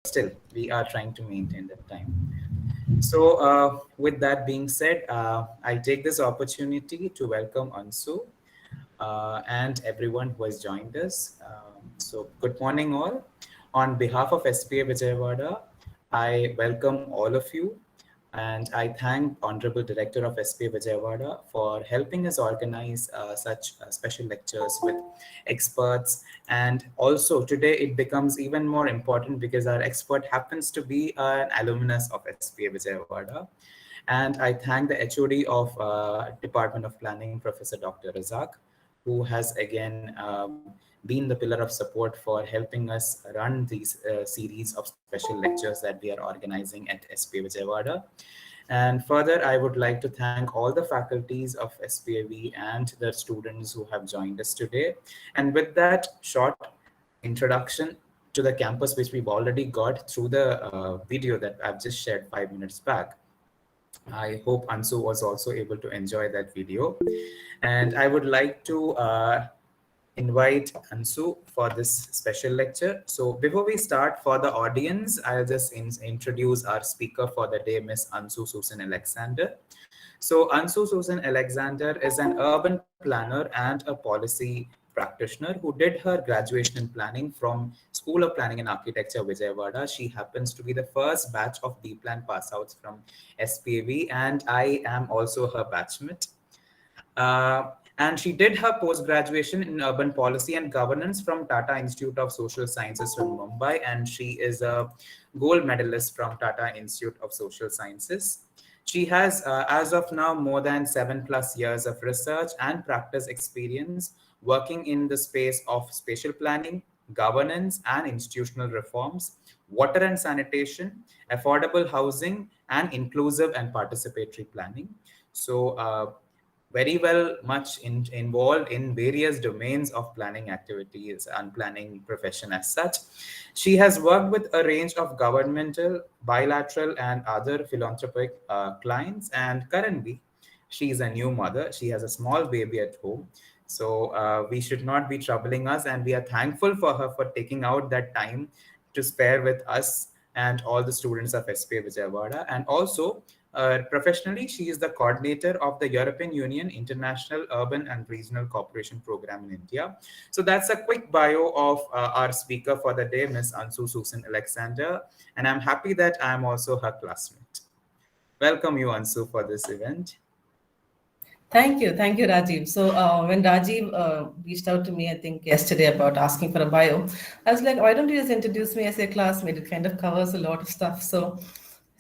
still, we are trying to maintain that time. So, with that being said, I take this opportunity to welcome Ansu and everyone who has joined us. So, good morning, all. On behalf of SPA Vijayawada, I welcome all of you and I thank Honorable Director of SPA Vijayawada for helping us organize such special lectures with experts. And also today it becomes even more important because our expert happens to be an alumnus of SPA Vijayawada. And I thank the HOD of Department of Planning, Professor Dr. Razak, who has again been the pillar of support for helping us run these series of special lectures that we are organizing at SPA Vijayawada. And further, I would like to thank all the faculties of SPAV and the students who have joined us today. And with that short introduction to the campus, which we've already got through the video that I've just shared 5 minutes back, I hope Ansu was also able to enjoy that video. And I would like to invite Ansu for this special lecture. So before we start, for the audience, I'll just introduce our speaker for the day, Miss Ansu Susan Alexander. So Ansu Susan Alexander is an urban planner and a policy practitioner who did her graduation in planning from School of Planning and Architecture, Vijayawada. She happens to be the first batch of B-Plan pass outs from SPAV, and I am also her batchmate. And she did her post-graduation in urban policy and governance from Tata Institute of Social Sciences from Mumbai, and she is a gold medalist from Tata Institute of Social Sciences. She has, as of now, more than 7+ years of research and practice experience working in the space of spatial planning, governance and institutional reforms, water and sanitation, affordable housing, and inclusive and participatory planning. So, very well much involved in various domains of planning activities and planning profession as such. She has worked with a range of governmental, bilateral, and other philanthropic clients. And currently, she is a new mother. She has a small baby at home. So we should not be troubling us. And we are thankful for her for taking out that time to spare with us and all the students of SPA Vijayawada. And also, professionally, she is the coordinator of the European Union International Urban and Regional Cooperation Program in India. So that's a quick bio of our speaker for the day, Ms. Ansu Susan Alexander. And I'm happy that I'm also her classmate. Welcome you, Ansu, for this event. Thank you, Rajiv. So when Rajiv reached out to me, I think yesterday about asking for a bio, I was like, why don't you just introduce me as a classmate? It kind of covers a lot of stuff. So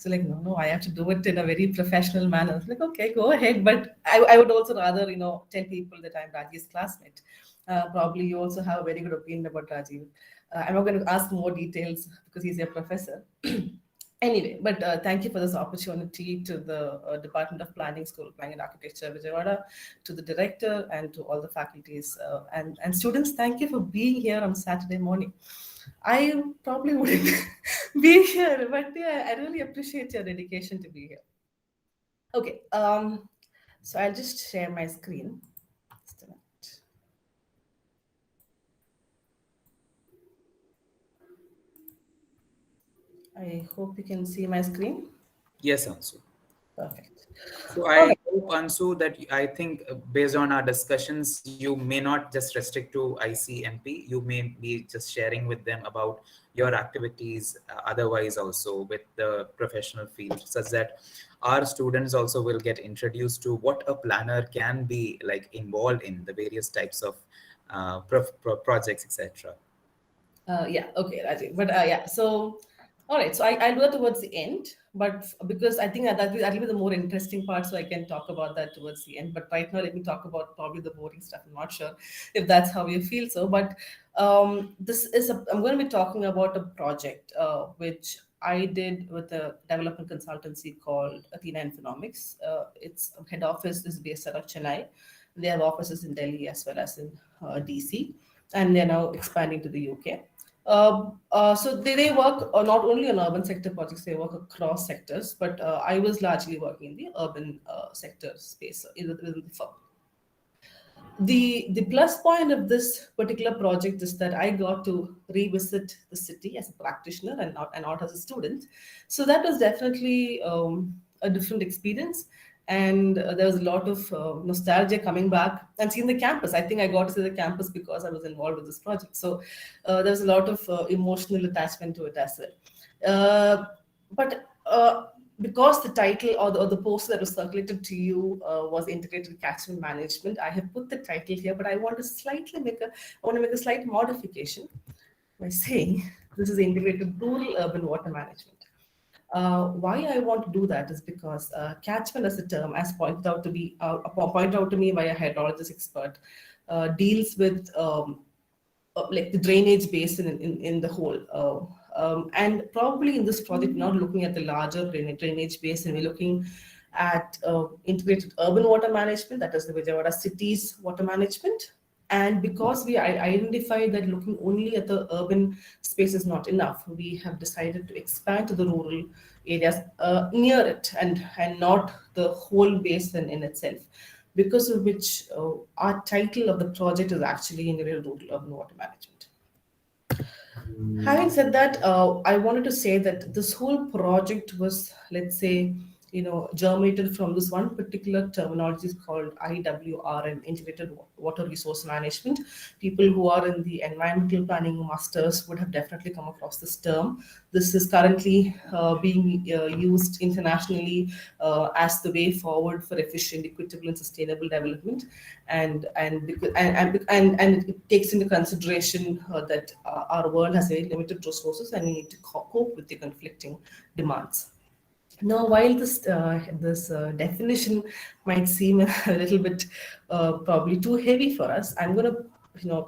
like, no, I have to do it in a very professional manner. I was like, okay, go ahead. But I would also rather, tell people that I'm Rajiv's classmate. Probably you also have a very good opinion about Rajiv. I'm not going to ask more details because he's a professor. Anyway, but thank you for this opportunity to the Department of Planning, School of Planning and Architecture, Vijayawada, to the director and to all the faculties and students. Thank you for being here on Saturday morning. I probably wouldn't be here, but yeah, I really appreciate your dedication to be here. Okay, so I'll just share my screen. Just a minute. I hope you can see my screen. Yes, Ansu. Perfect. So I hope, Ansu, that I think based on our discussions, you may not just restrict to ICMP. You may be just sharing with them about your activities otherwise also with the professional field, such that our students also will get introduced to what a planner can be like involved in the various types of projects, etc. Yeah, okay, Rajiv. But yeah, so all right, so I'll do that towards the end, but because I think that'll be the more interesting part, so I can talk about that towards the end. But right now, let me talk about probably the boring stuff. I'm not sure if that's how you feel so, but I'm going to be talking about a project which I did with a development consultancy called Athena Infonomics. Its head office is based out of Chennai. They have offices in Delhi as well as in DC, and they're now expanding to the UK. So they work not only on urban sector projects, they work across sectors, but I was largely working in the urban sector space within the firm. The plus point of this particular project is that I got to revisit the city as a practitioner and not as a student. So that was definitely a different experience. And there was a lot of nostalgia coming back and seeing the campus. I think I got to see the campus because I was involved with this project. So there was a lot of emotional attachment to it as well. But because the title or the post that was circulated to you was integrated catchment management, I have put the title here, but I want to make a slight modification by saying this is integrated rural urban water management. Why I want to do that is because catchment as a term, as pointed out to me by a hydrologist expert, deals with like the drainage basin in the whole. And probably in this project, not looking at the larger drainage basin, we're looking at integrated urban water management, that is the Vijayawada city's water management. And because we identified that looking only at the urban space is not enough, we have decided to expand to the rural areas near it and not the whole basin in itself, because of which our title of the project is actually Integrated Rural Urban Water Management. Having said that, I wanted to say that this whole project was, let's say, germinated from this one particular terminology called IWRM, Integrated Water Resource Management. People who are in the environmental planning masters would have definitely come across this term. This is currently being used internationally as the way forward for efficient, equitable, and sustainable development, and it takes into consideration that our world has very limited resources and we need to cope with the conflicting demands. Now, while this definition might seem a little bit probably too heavy for us, I'm going to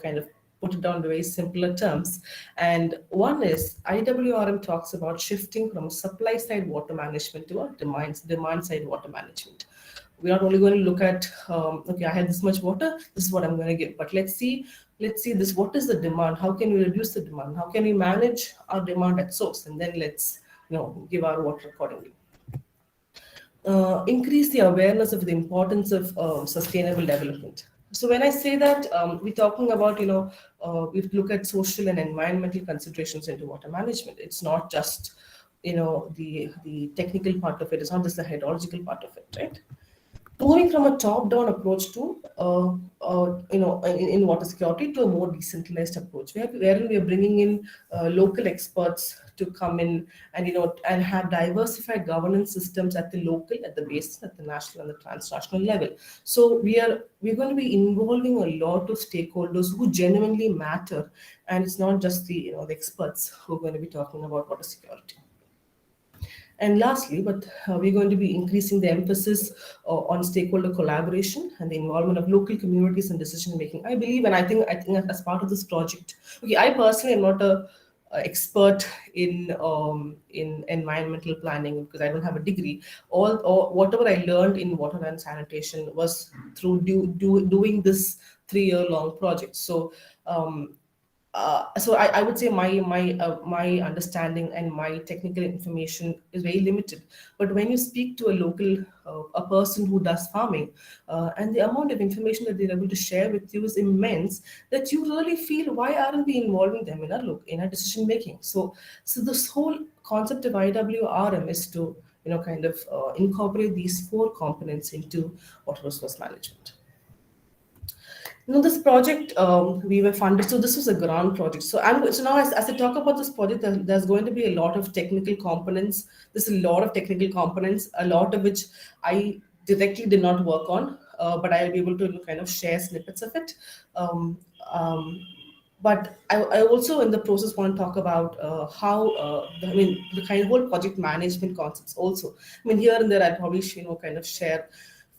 kind of put it down in very simpler terms. And one is IWRM talks about shifting from supply side water management to a demand side water management. We're not only going to look at okay, I have this much water, this is what I'm going to give, but let's see this. What is the demand? How can we reduce the demand? How can we manage our demand at source? And then let's give our water accordingly. Increase the awareness of the importance of sustainable development. So when I say that, we're talking about, we look at social and environmental considerations into water management. It's not just, the technical part of it. It's not just the hydrological part of it, right? Moving from a top-down approach to, in water security to a more decentralized approach, wherein we are bringing in local experts to come in and and have diversified governance systems at the local, at the basin, at the national and the transnational level. So we're going to be involving a lot of stakeholders who genuinely matter, and it's not just the the experts who are going to be talking about water security. And lastly, but we're going to be increasing the emphasis on stakeholder collaboration and the involvement of local communities in decision making. I believe, and I think as part of this project, okay, I personally am not a expert in environmental planning because I don't have a degree. Or whatever I learned in water and sanitation was through doing this 3-year long project. So I would say my understanding and my technical information is very limited. But when you speak to a local a person who does farming, and the amount of information that they're able to share with you is immense, that you really feel, why aren't we involving them in our decision making? So this whole concept of IWRM is to kind of incorporate these 4 components into water resource management. This project we were funded. So this was a grant project. So now as I talk about this project, there's going to be a lot of technical components. There's a lot of technical components, a lot of which I directly did not work on, but I'll be able to kind of share snippets of it. But I also in the process want to talk about how the kind of whole project management concepts also. Here and there I probably kind of share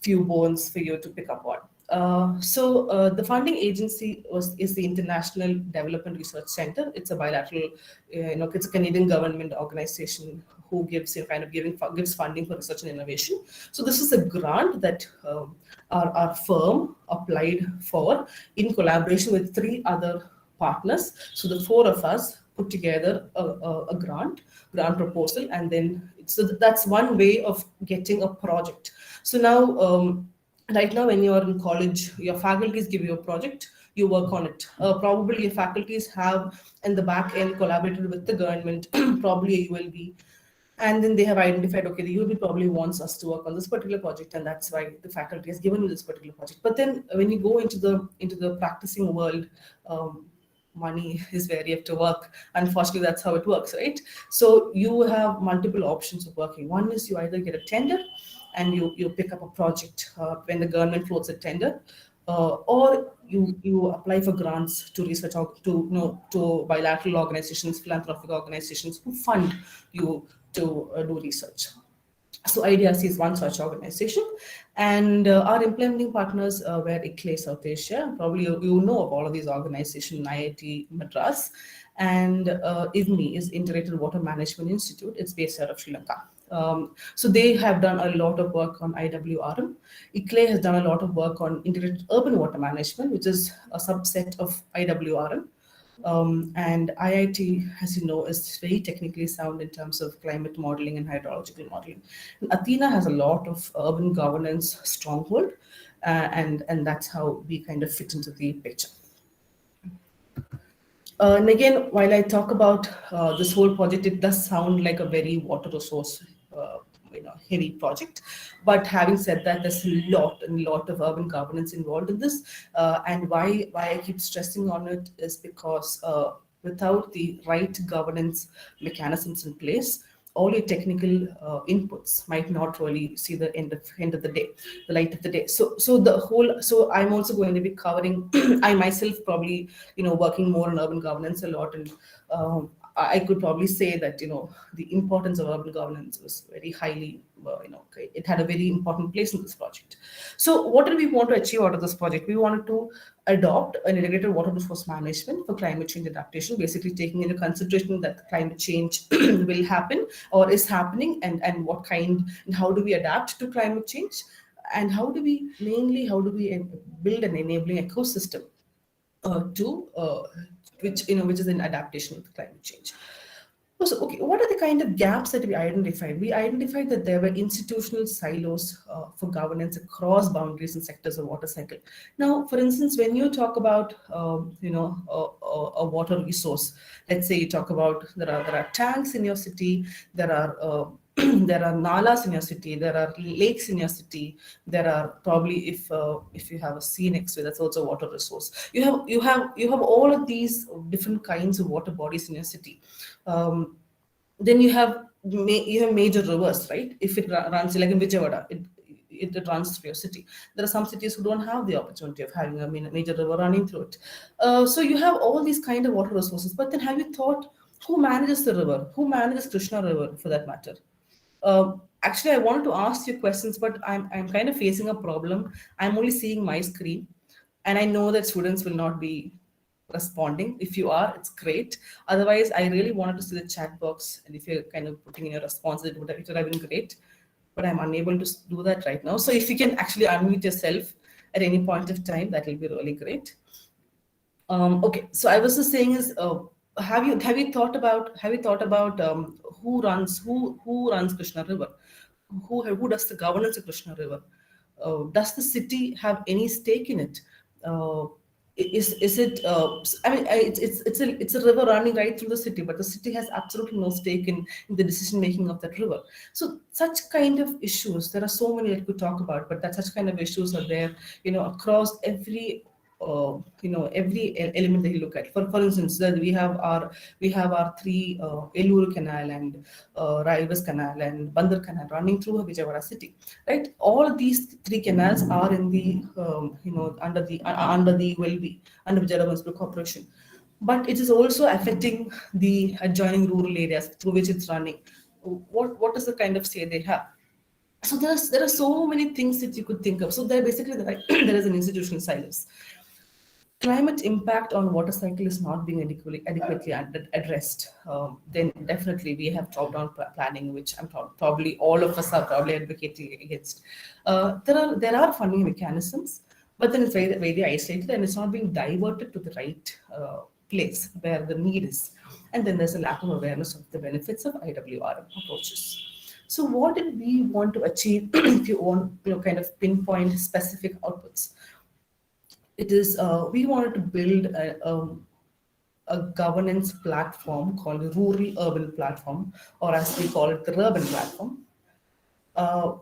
few bones for you to pick up on. So the funding agency is the International Development Research Center. It's a bilateral, it's a Canadian government organization who gives gives funding for research and innovation. So this is a grant that our firm applied for in collaboration with 3 other partners. So the 4 of us put together a grant proposal, and then so that's one way of getting a project. So now Right now when you're in college, your faculties give you a project, you work on it. Probably your faculties have in the back end collaborated with the government, probably a ULB, and then they have identified, okay, the ULB probably wants us to work on this particular project, and that's why the faculty has given you this particular project. But then when you go into the practicing world, money is where you have to work. Unfortunately, that's how it works, right? So you have multiple options of working. One is you either get a tender and you pick up a project when the government floats a tender, or you apply for grants to research out to to bilateral organizations, philanthropic organizations who fund you to do research. So IDRC is one such organization, and our implementing partners were ICLAI South Asia. Probably you know of all of these organizations, IIT Madras, and IVMI is Integrated Water Management Institute. It's based out of Sri Lanka. So they have done a lot of work on IWRM. ICLAI has done a lot of work on Integrated Urban Water Management, which is a subset of IWRM. And IIT, as you know, is very technically sound in terms of climate modeling and hydrological modeling. And Athena has a lot of urban governance stronghold, and that's how we kind of fit into the picture. And again, while I talk about this whole project, it does sound like a very water resource, heavy project. But having said that, there's a lot of urban governance involved in this. And why I keep stressing on it is because without the right governance mechanisms in place, all your technical inputs might not really see the end of the day, the light of the day. So I'm also going to be covering I myself probably working more on urban governance a lot, and I could probably say that the importance of urban governance was very highly, it had a very important place in this project. So what did we want to achieve out of this project? We wanted to adopt an integrated water resource management for climate change adaptation, basically taking into consideration that climate change will happen or is happening, and what kind and how do we adapt to climate change, and how do we build an enabling ecosystem to which is in adaptation with climate change. So, okay, what are the kind of gaps that we identified? We identified that there were institutional silos for governance across boundaries and sectors of water cycle. Now, for instance, when you talk about a water resource, let's say you talk about there are tanks in your city, there are there are nalas in your city, there are lakes in your city, there are probably if you have a sea next to it, that's also a water resource. You have all of these different kinds of water bodies in your city. Then you have major rivers, right? If it runs like in Vijayawada, it runs through your city. There are some cities who don't have the opportunity of having a major river running through it. So you have all these kind of water resources. But then have you thought who manages the river? Who manages Krishna River for that matter? Actually, I wanted to ask you questions, but I'm kind of facing a problem. I'm only seeing my screen, and I know that students will not be responding. If you are, it's great. Otherwise, I really wanted to see the chat box, and if you're kind of putting in your response, it would have been great. But I'm unable to do that right now. So if you can actually unmute yourself at any point of time, that will be really great. Okay, so I was just saying is, have you thought about who runs Krishna River, who does the governance of Krishna River? Does the city have any stake in it? Uh, is it? I mean, it's a river running right through the city, but the city has absolutely no stake in the decision making of that river. So such kind of issues, there are so many that we could talk about, but that such kind of issues are there, across every element that you look at. For instance, that we have our three Eluru Canal and Raivas Canal and Bandar Canal running through Vijayawada city, right? All of these three canals are in the under the ULB, under Vijayawada Municipal Corporation, but it is also affecting the adjoining rural areas through which it's running. What is the kind of say they have? So there are so many things that you could think of. So there is an institutional silos. Climate impact on water cycle is not being adequately addressed. Then definitely we have top-down planning, which probably all of us are probably advocating against. There are funding mechanisms, but then it's very, very isolated and it's not being diverted to the right place where the need is. And then there's a lack of awareness of the benefits of IWRM approaches. So what did we want to achieve? If you want, kind of pinpoint specific outputs, it is we wanted to build a governance platform called the Rural Urban Platform, or as we call it, the Urban Platform. Uh,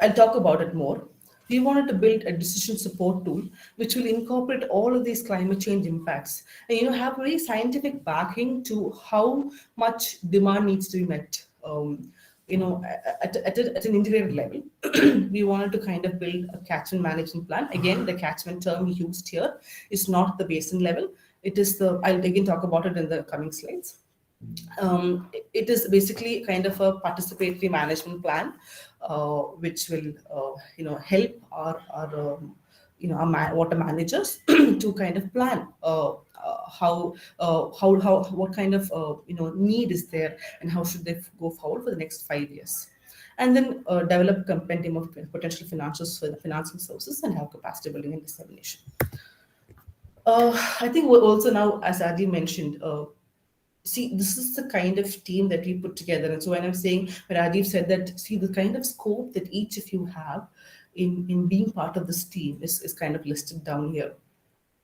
I'll talk about it more. We wanted to build a decision support tool which will incorporate all of these climate change impacts and have very scientific backing to how much demand needs to be met. At an integrated level, we wanted to kind of build a catchment management plan. Again, the catchment term used here is not the basin level. It is the, I'll again talk about it in the coming slides. It is basically kind of a participatory management plan, which will help our water managers to kind of plan how what kind of need is there, and how should they go forward for the next 5 years, and then develop a compendium of potential financials for the financing sources and have capacity building and dissemination. I think we're also now, as Adi mentioned, see, this is the kind of team that we put together. And so when I'm saying, when Rajiv said that, see, the kind of scope that each of you have in being part of this team is kind of listed down here.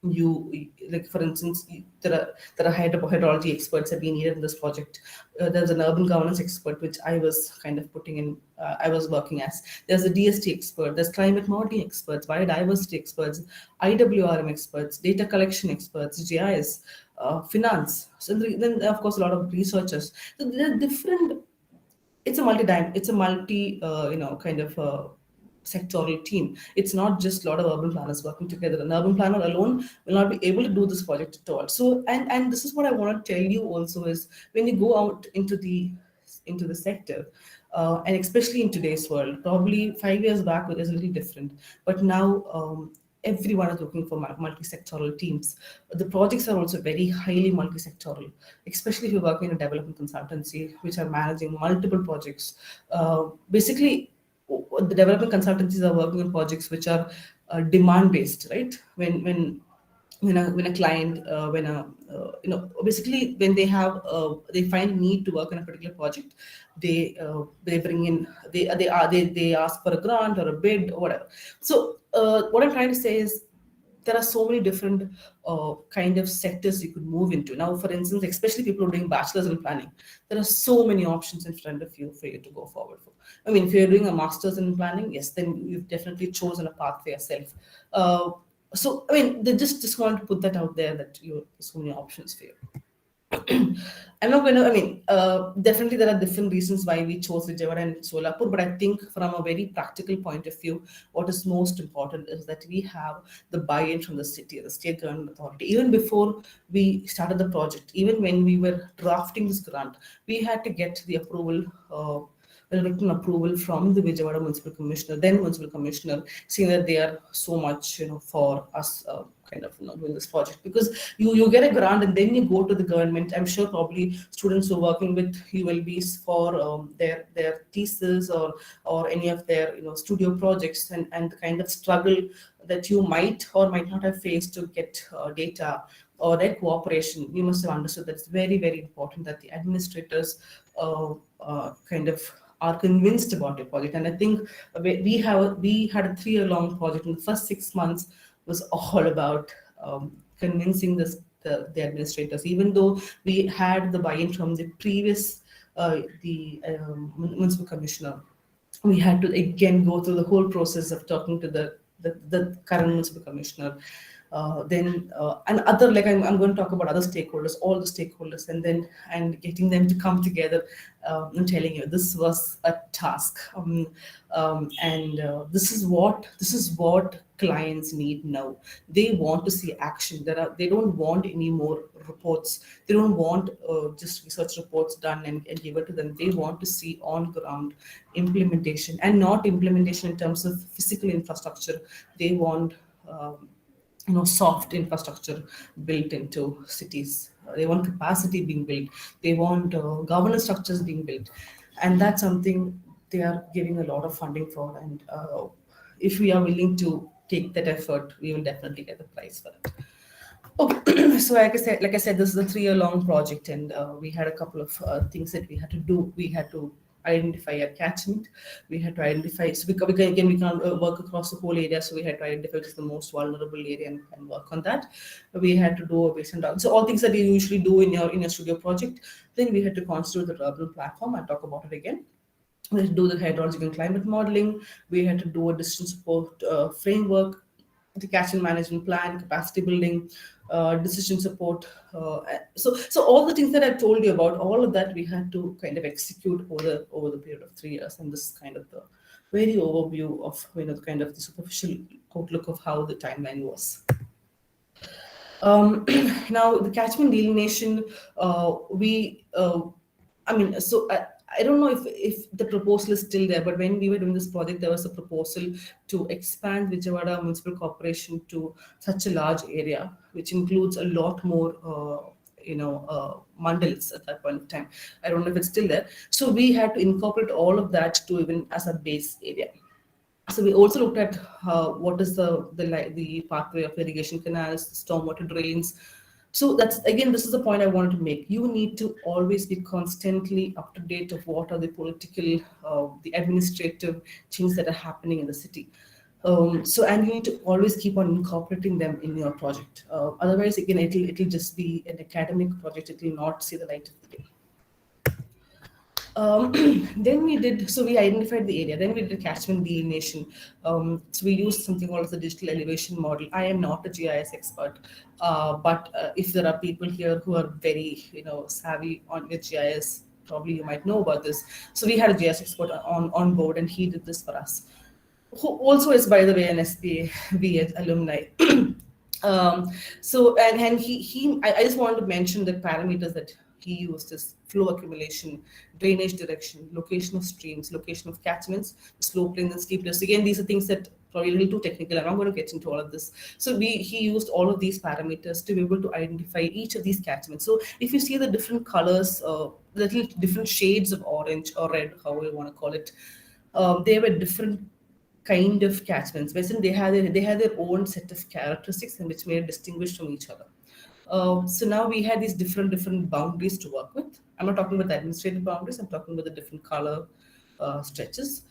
Like, for instance, there are hydrology experts have been needed in this project. There's an urban governance expert, which I was kind of putting in, I was working as. There's a DST expert, there's climate modeling experts, biodiversity experts, IWRM experts, data collection experts, GIS, finance. So then, of course, a lot of researchers. So there are different, it's a multi kind of sectoral team. It's not just a lot of urban planners working together. An urban planner alone will not be able to do this project at all. So, and this is what I want to tell you also, is when you go out into the sector, and especially in today's world, probably 5 years back it was a little different, but now everyone is looking for multi-sectoral teams. The projects are also very highly multi-sectoral, especially if you're working in a development consultancy, which are managing multiple projects. Basically, the development consultancies are working on projects which are demand based, right? When a client, basically when they find need to work on a particular project, they bring in, they ask for a grant or a bid or whatever. So what I'm trying to say is, there are so many different kind of sectors you could move into. Now, for instance, especially people who are doing bachelor's in planning, there are so many options in front of you for you to go forward for. I mean, if you're doing a master's in planning, yes, then you've definitely chosen a path for yourself. So, I mean, they just want to put that out there, that there's so many options for you. I'm not going to, I mean, definitely there are different reasons why we chose Vijayawada and Solapur, but I think from a very practical point of view, what is most important is that we have the buy-in from the city, the state government authority. Even before we started the project, even when we were drafting this grant, we had to get the approval, written approval from the Vijayawada Municipal Commissioner, then Municipal Commissioner, saying that they are so much, for us kind of doing this project. Because you get a grant and then you go to the government. I'm sure probably students who are working with ULBs for their thesis or any of their studio projects, and the kind of struggle that you might or might not have faced to get data or their cooperation. You must have understood that it's very, very important that the administrators kind of are convinced about your project. And I think we had a 3-year-long project, and the first 6 months was all about convincing the administrators. Even though we had the buy-in from the previous municipal commissioner, we had to again go through the whole process of talking to the current municipal commissioner. And other, like I'm going to talk about other stakeholders, all the stakeholders, and getting them to come together. I'm telling you, this was a task, and this is what clients need now. They want to see action. They don't want any more reports. They don't want just research reports done and give it to them. They want to see on ground implementation, and not implementation in terms of physical infrastructure. They want soft infrastructure built into cities. They want capacity being built. They want governance structures being built, and that's something they are giving a lot of funding for. And if we are willing to take that effort, we will definitely get the prize for it. Okay, so like I said, this is a 3-year-long project, and we had a couple of things that we had to do. We had to identify a catchment. We had to identify, so again, we can't work across the whole area, so we had to identify which is the most vulnerable area and work on that. We had to do a base and down. So all things that you usually do in your studio project. Then we had to constitute the urban platform. I'll talk about it again. We had to do the hydrological and climate modeling. We had to do a decision support framework, the catchment management plan, capacity building, decision support. So all the things that I told you about, all of that we had to kind of execute over the period of 3 years. And this is kind of the very overview of the kind of the superficial outlook of how the timeline was. Now the catchment delineation, I don't know if the proposal is still there, but when we were doing this project, there was a proposal to expand Vijayawada Municipal Corporation to such a large area, which includes a lot more, mandals at that point of time. I don't know if it's still there. So we had to incorporate all of that to even as a base area. So we also looked at what is the pathway of irrigation canals, stormwater drains. So that's, again, this is the point I wanted to make. You need to always be constantly up to date of what are the political, the administrative changes that are happening in the city. And you need to always keep on incorporating them in your project. Otherwise, again, it'll just be an academic project. It will not see the light of the day. Then we identified the area, then we did catchment delineation. So we used something called the digital elevation model. I am not a GIS expert, but if there are people here who are very, savvy with GIS, probably you might know about this. So we had a GIS expert on board, and he did this for us, who also is, by the way, an SPA alumni. I just wanted to mention the parameters that he used is flow accumulation, drainage direction, location of streams, location of catchments, slope length and steepness. Again, these are things that probably a little too technical. I'm not going to get into all of this. So he used all of these parameters to be able to identify each of these catchments. So if you see the different colors, little different shades of orange or red, however you want to call it, they were different kind of catchments. They had their own set of characteristics and which made distinguished from each other. So now we had these different boundaries to work with. I'm not talking about the administrative boundaries, I'm talking about the different color stretches.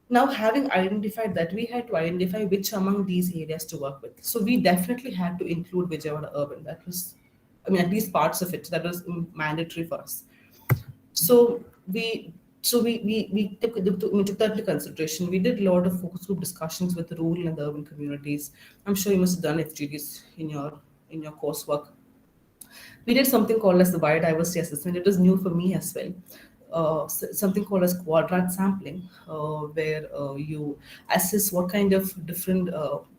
Now, having identified that, we had to identify which among these areas to work with. So we definitely had to include Vijayawada urban. That was, at least parts of it, that was mandatory for us. So we took that into consideration. We did a lot of focus group discussions with the rural and the urban communities. I'm sure you must have done FGDs in your coursework. We did something called as the Biodiversity Assessment. It was new for me as well. Something called as quadrat sampling, where you assess what kind of different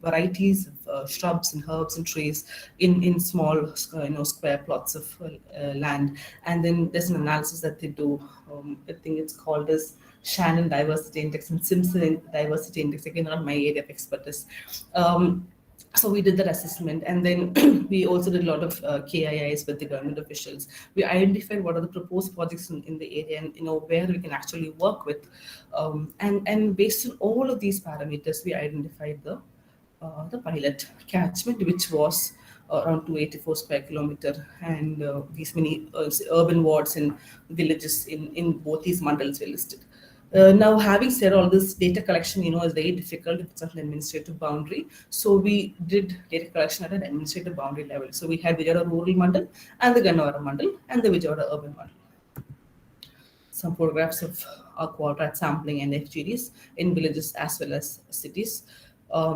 varieties of shrubs and herbs and trees in small, square plots of land. And then there's an analysis that they do. I think it's called as Shannon Diversity Index and Simpson Diversity Index. Again, not my area of expertise. So we did that assessment, and then we also did a lot of KIIs with the government officials. We identified what are the proposed projects in the area, and where we can actually work with. And based on all of these parameters, we identified the pilot catchment, which was around 284 square kilometer, and these many urban wards and villages in both these mandals were listed. Now, having said all this, data collection, is very difficult if it's an administrative boundary. So we did data collection at an administrative boundary level. So we had Vijayawada rural mandal and the Gannavara mandal and the Vijayawada urban mandal. Some photographs of our quadrat sampling and FGDs in villages as well as cities.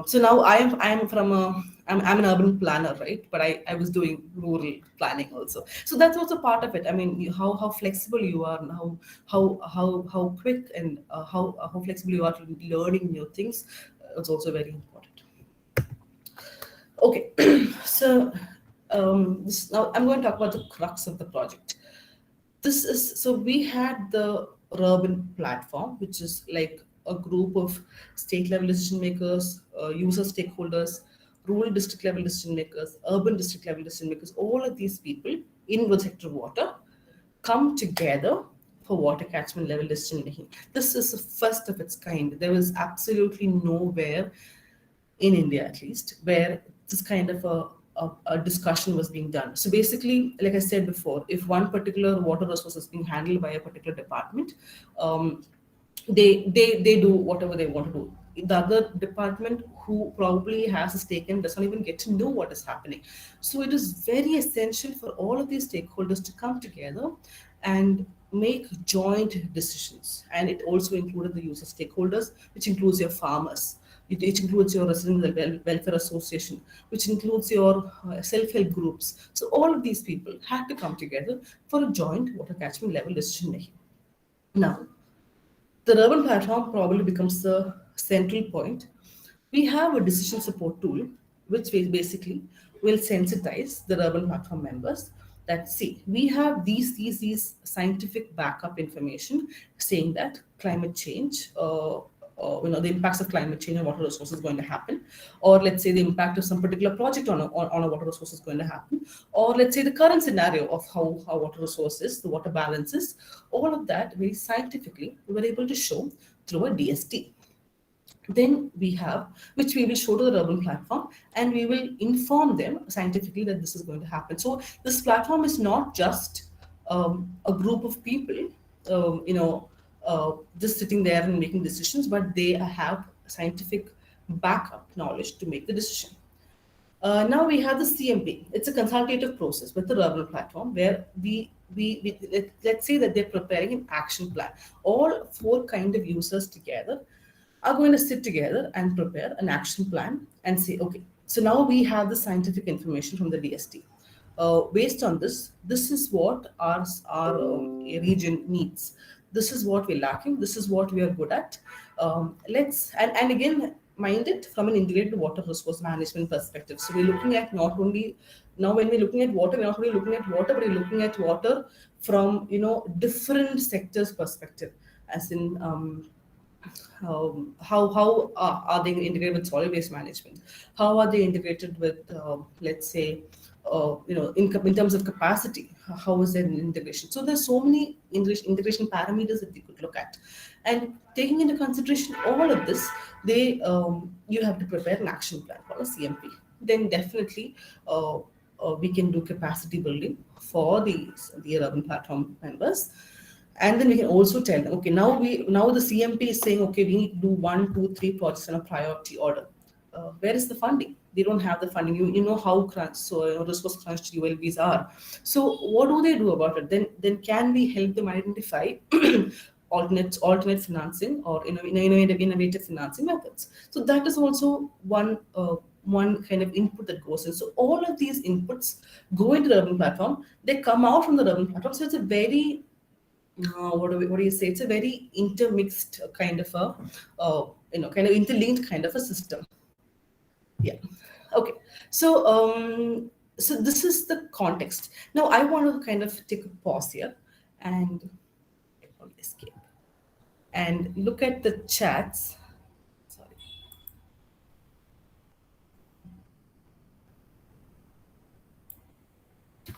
So now I'm an urban planner, right? But I was doing rural planning also. So that's also part of it. How flexible you are, and how quick and how flexible you are to learning new things. It's also very important. Okay, so now I'm going to talk about the crux of the project. So we had the urban platform, which is like a group of state level decision makers, user stakeholders, rural district level decision makers, urban district level decision makers. All of these people in the sector of water come together for water catchment level decision making. This is the first of its kind. There was absolutely nowhere in India, at least, where this kind of a discussion was being done. So basically, like I said before, if one particular water resource is being handled by a particular department, um, they do whatever they want to do. The other department who probably has a stake in doesn't even get to know what is happening. So it is very essential for all of these stakeholders to come together and make joint decisions. And it also included the user stakeholders, which includes your farmers. It includes your resident welfare association, which includes your self-help groups. So all of these people had to come together for a joint water catchment level decision making. Now, the urban platform probably becomes the central point. We have a decision support tool which will basically will sensitize the urban platform members that see we have these scientific backup information saying that climate change the impacts of climate change on water resources is going to happen, or let's say the impact of some particular project on a water resource is going to happen, or let's say the current scenario of how water resources, the water balances, all of that very scientifically we were able to show through a DST. Then we have, which we will show to the urban platform, and we will inform them scientifically that this is going to happen. So this platform is not just a group of people, just sitting there and making decisions, but they have scientific backup knowledge to make the decision. Now we have the CMP. It's a consultative process with the urban platform where let's say that they're preparing an action plan. All four kind of users together are going to sit together and prepare an action plan and say, okay, so now we have the scientific information from the DST. Based on this, this is what our region needs. This is what we're lacking. This is what we are good at. And again, mind it from an integrated water resource management perspective. So we're looking at not only now when we're looking at water, we're not only looking at water, but we're looking at water from different sectors perspective, as in how are they integrated with solid waste management? How are they integrated with, let's say, in terms of capacity? How is there an integration? So there's so many integration parameters that we could look at, and taking into consideration all of this, you have to prepare an action plan for a CMP. Then definitely. We can do capacity building for the urban platform members, and then we can also tell them, okay, now the CMP is saying, okay, we need to do 1, 2, 3 projects in a priority order. Where is the funding? They don't have the funding. You know how crunch, so resource crunched ULBs are. So what do they do about it? Then can we help them identify alternate financing or innovative financing methods? So that is also one kind of input that goes in. So all of these inputs go into the urban platform. They come out from the urban platform. So it's a very what do you say? It's a very intermixed kind of kind of interlinked kind of a system. Yeah. Okay. So this is the context. Now I want to kind of take a pause here and escape and look at the chats. Sorry.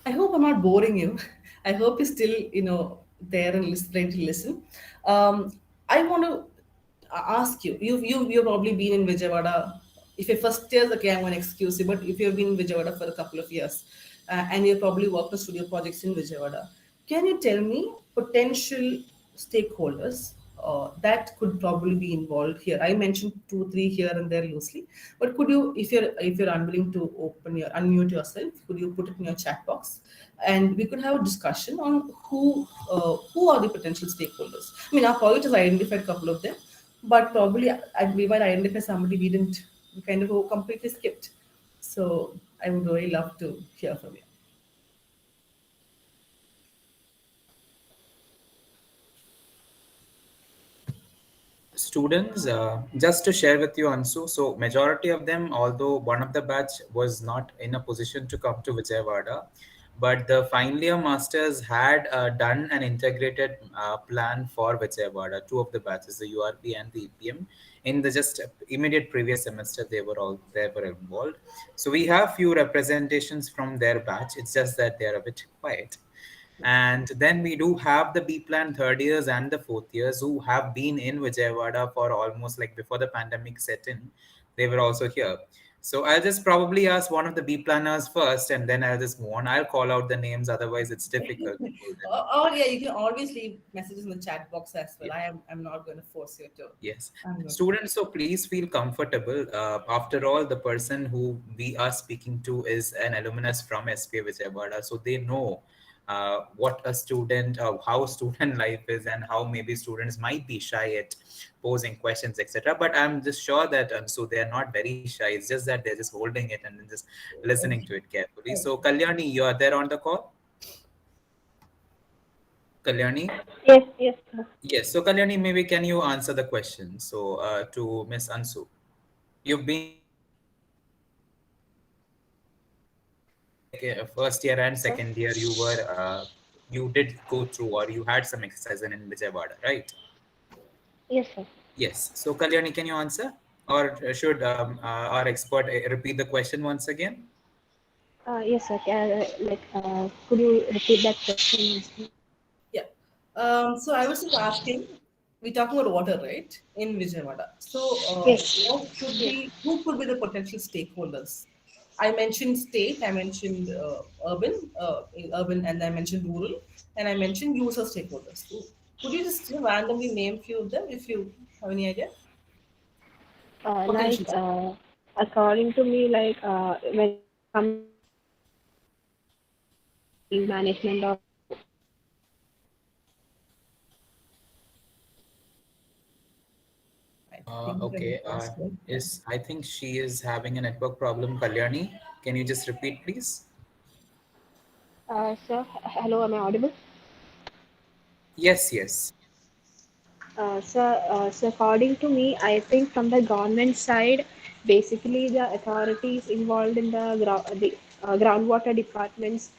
I hope I'm not boring you. I hope you're still, there and ready to listen. I want to ask you. You've probably been in Vijayawada. If you're first years, okay, I'm going to excuse you. But if you've been in Vijayawada for a couple of years, and you've probably worked on studio projects in Vijayawada, can you tell me potential stakeholders that could probably be involved here? I mentioned 2, 3 here and there loosely, but could you, if you're unwilling to unmute yourself, could you put it in your chat box, and we could have a discussion on who are the potential stakeholders? I mean, our project has identified a couple of them, but probably we might identify somebody we kind of completely skipped. So I would really love to hear from you. Students, just to share with you, Ansu, so majority of them, although one of the batch was not in a position to come to Vijayawada, but the final year masters had done an integrated plan for Vijayawada. Two of the batches, the URP and the EPM, in the just immediate previous semester, they were involved. So we have few representations from their batch. It's just that they are a bit quiet. And then we do have the B plan third years and the fourth years who have been in Vijayawada for almost like before the pandemic set in. They were also here. So I'll just probably ask one of the B planners first, and then I'll just move on. I'll call out the names, otherwise it's difficult to pull them out. Or yeah, you can always leave messages in the chat box as well. Yeah. I'm not going to force you to. Yes. I'm not. Students, so please feel comfortable. After all, the person who we are speaking to is an alumnus from SPA Vijayawada, so they know what a student, how student life is, and how maybe students might be shy at posing questions, etc. But I'm just sure that so they are not very shy. It's just that they're just holding it and then just listening to it carefully. So, Kalyani, you are there on the call? Kalyani? Yes, yes, sir. Yes. So, Kalyani, maybe can you answer the question? So, to Miss Ansu, you've been in like first year and Sir. second year, you did go through or you had some exercise in Vijayawada, right? Yes, sir. Yes. So, Kalyani, can you answer? Or should our expert repeat the question once again? Yes, sir. Could you repeat that question? Yeah. So I was just asking, we're talking about water, right, in Vijayawada. So, Yes, yes. who could be the potential stakeholders? I mentioned state, I mentioned urban, and I mentioned rural, and I mentioned user stakeholders. Could you just randomly name few of them if you have any idea? Like, Potential. according to me, when it comes to management of I think I Okay. lost one. Is I think she is having a network problem. Kalyani, can you just repeat, please? sir, hello, am I audible? Yes. Yes. So according to me, I think from the government side, basically the authorities involved in the groundwater departments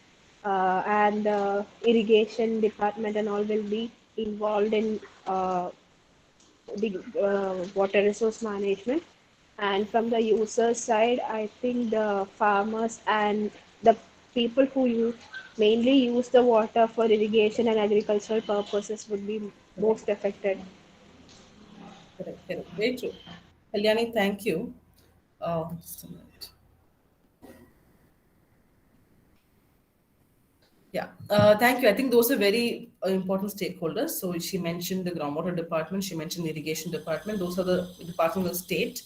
and irrigation department and all will be involved in the water resource management. And from the user side, I think the farmers and the people who mainly use the water for irrigation and agricultural purposes would be Correct, most affected. correct, correct. Very true. Kalyani, thank you. Just a minute. Yeah, thank you. I think those are very important stakeholders. So she mentioned the groundwater department, she mentioned the irrigation department. Those are the department of the state.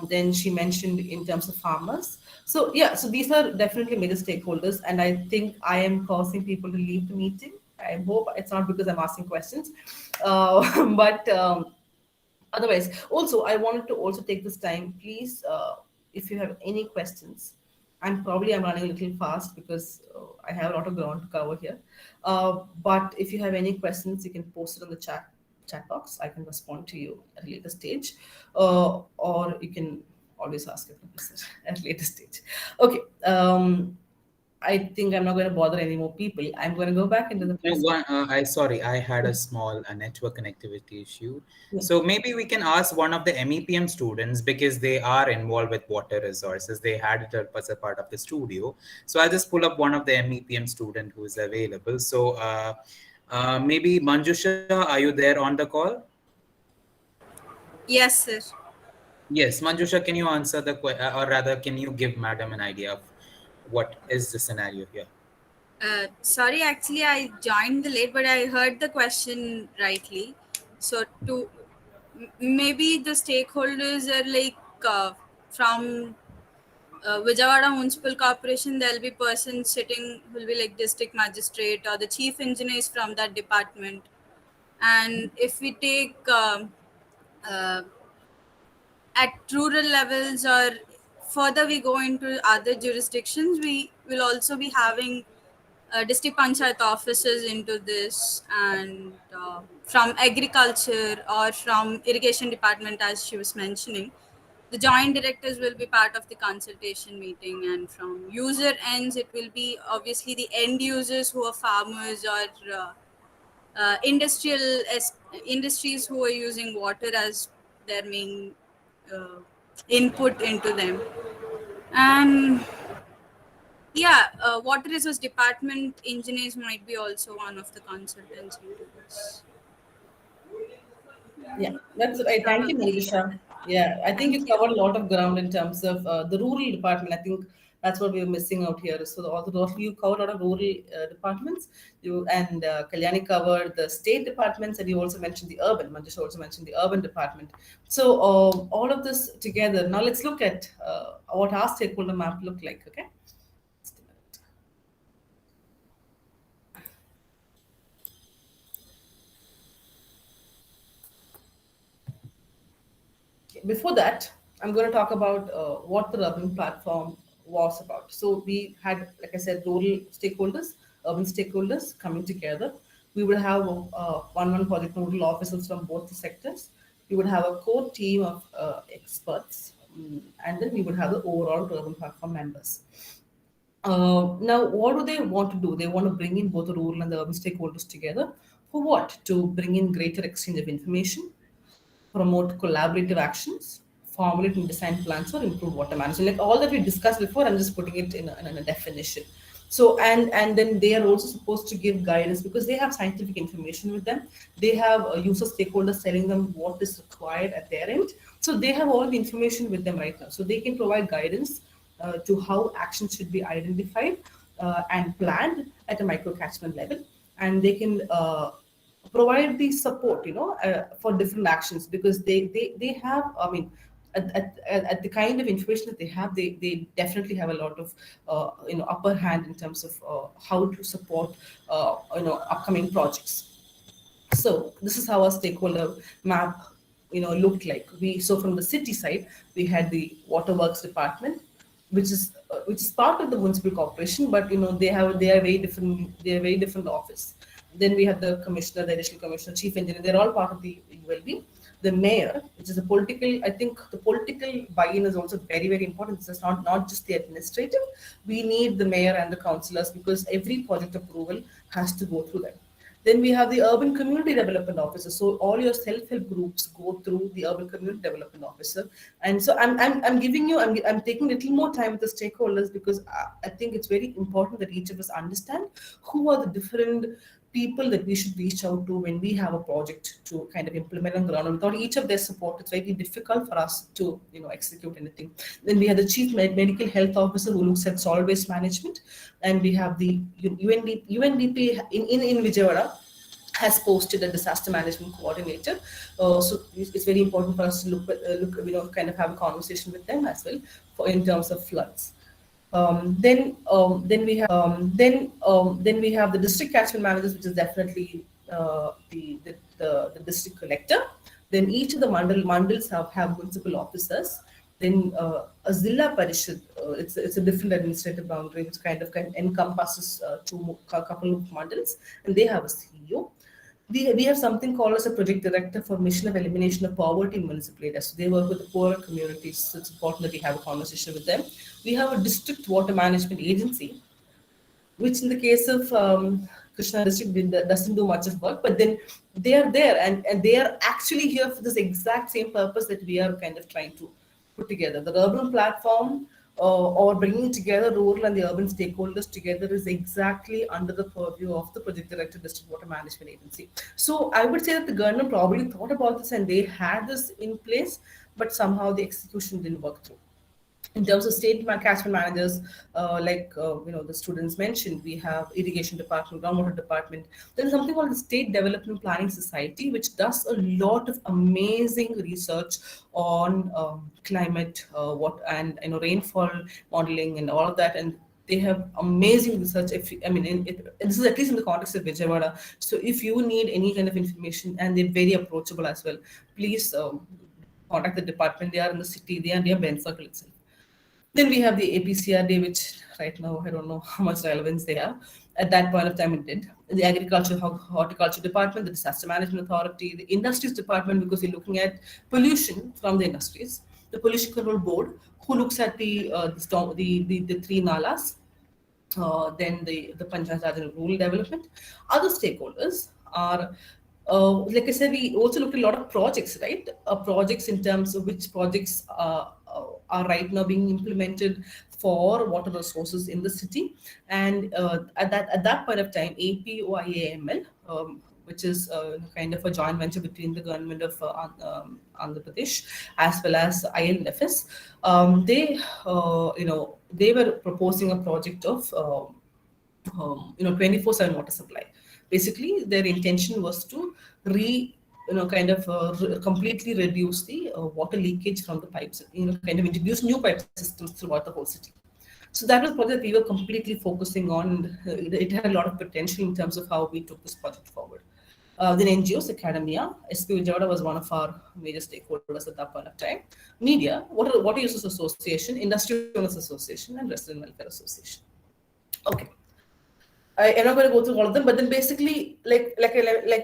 Then she mentioned in terms of farmers. So yeah, so these are definitely major stakeholders, and I think I am causing people to leave the meeting. I hope it's not because I'm asking questions, but otherwise, also I wanted to also take this time, please, if you have any questions. I'm running a little fast because I have a lot of ground to cover here. But if you have any questions, you can post it on the chat box. I can respond to you at a later stage, or you can always ask it at a later stage. Okay. I think I'm not going to bother any more people. I'm going to go back into the No, present. I sorry, I had a small network connectivity issue. Yeah. So maybe we can ask one of the MEPM students because they are involved with water resources. They had it as a part of the studio. So I'll just pull up one of the MEPM student who is available. So maybe Manjusha, are you there on the call? Yes, sir. Yes, Manjusha, can you answer or rather, can you give madam an idea of what is the scenario here? Sorry, actually, I joined the late, but I heard the question rightly. So, maybe the stakeholders are like from Vijayawada Municipal Corporation. There'll be person sitting who'll be like district magistrate or the chief engineers from that department. And if we take uh, at rural levels or further we go into other jurisdictions, we will also be having district panchayat offices into this, and from agriculture or from irrigation department, as she was mentioning, the joint directors will be part of the consultation meeting. And from user ends, it will be obviously the end users who are farmers or industries who are using water as their main uh, input into them. And yeah, water resource department engineers might be also one of the consultants into this. Yeah, that's right. Thank you, Probably, yeah. Manisha. Yeah, I think you Thank you. covered a lot of ground in terms of the rural department. I think that's what we are missing out here. So, although you covered a lot of rural departments, you and Kalyani covered the state departments, and you also mentioned the urban. Manjush also mentioned the urban department. So, all of this together. Now, let's look at what our stakeholder map look like. Okay. Just a minute. Before that, I'm going to talk about what the urban platform was about. So we had, like I said, rural stakeholders, urban stakeholders coming together. We would have one project nodal officers from both the sectors. We would have a core team of experts, and then we would have the overall urban platform members. Now, what do they want to do? They want to bring in both the rural and the urban stakeholders together. For what? To bring in greater exchange of information, promote collaborative actions, formulate and design plans for improved water management. Like all that we discussed before, I'm just putting it in a definition. So and then they are also supposed to give guidance because they have scientific information with them. They have user stakeholders telling them what is required at their end. So they have all the information with them right now. So they can provide guidance to how actions should be identified and planned at a micro catchment level, and they can provide the support, for different actions because they have, I mean, at the kind of information that they have, they definitely have a lot of upper hand in terms of how to support upcoming projects. So this is how our stakeholder map, looked like. So from the city side, we had the waterworks department, which is part of the municipal corporation, but they are very different office. Then we have the commissioner, the additional commissioner, chief engineer. They're all part of the ULB. The mayor, which is a political, I think the political buy-in is also very, very important. It's not just the administrative. We need the mayor and the councillors because every project approval has to go through them. Then we have the urban community development officer. So all your self-help groups go through the urban community development officer. And so I'm taking a little more time with the stakeholders because I think it's very important that each of us understand who are the different people that we should reach out to when we have a project to kind of implement on ground. And without each of their support, it's very difficult for us to execute anything. Then we have the chief medical health officer who looks at solid waste management, and we have the UNDP in Vijayawada has posted a disaster management coordinator. So it's very important for us to kind of have a conversation with them as well for in terms of floods. Then we have the district catchment managers, which is definitely the district collector. Then each of the mandals have municipal officers. Then a Zilla Parishad, it's a different administrative boundary which kind encompasses a couple of mandals, and they have a CEO. We have something called as a project director for mission of elimination of poverty in municipal areas. So they work with the poorer communities. So it's important that we have a conversation with them. We have a district water management agency, which in the case of Krishna district doesn't do much of work, but then they are there and they are actually here for this exact same purpose that we are kind of trying to put together. The urban platform or bringing together rural and the urban stakeholders together is exactly under the purview of the project director district water management agency. So I would say that the government probably thought about this and they had this in place, but somehow the execution didn't work through. In terms of state catchment managers, the students mentioned, we have irrigation department, groundwater department. There's something called the State Development Planning Society, which does a lot of amazing research on climate, what and rainfall modeling and all of that. And they have amazing research. This is at least in the context of Vijayawada. So if you need any kind of information, and they're very approachable as well, please contact the department. They are in the city. They are near Ben Circle itself. Then we have the APCRD, which right now I don't know how much relevance they have. At that point of time, it did. The Agriculture, Horticulture Department, the Disaster Management Authority, the Industries Department, because we're looking at pollution from the industries. The Pollution Control Board, who looks at the three nalas. Then the Panchayat Raj and Rural Development. Other stakeholders are, like I said, we also looked at a lot of projects, right? Projects in terms of which projects are right now being implemented for water resources in the city. And at that point of time, APOIAML, which is kind of a joint venture between the government of Andhra Pradesh as well as ILFS. They were proposing a project of 24/7 water supply. Basically, their intention was to completely reduce the water leakage from the pipes, kind of introduce new pipe systems throughout the whole city. So that was a project we were completely focusing on. It had a lot of potential in terms of how we took this project forward. Then NGOs, academia, SP Vijayawada was one of our major stakeholders at that point of time. Media, Water Users Association, Industry Owners Association, and Resident Welfare Association. Okay. I'm not going to go through all of them, but then basically, like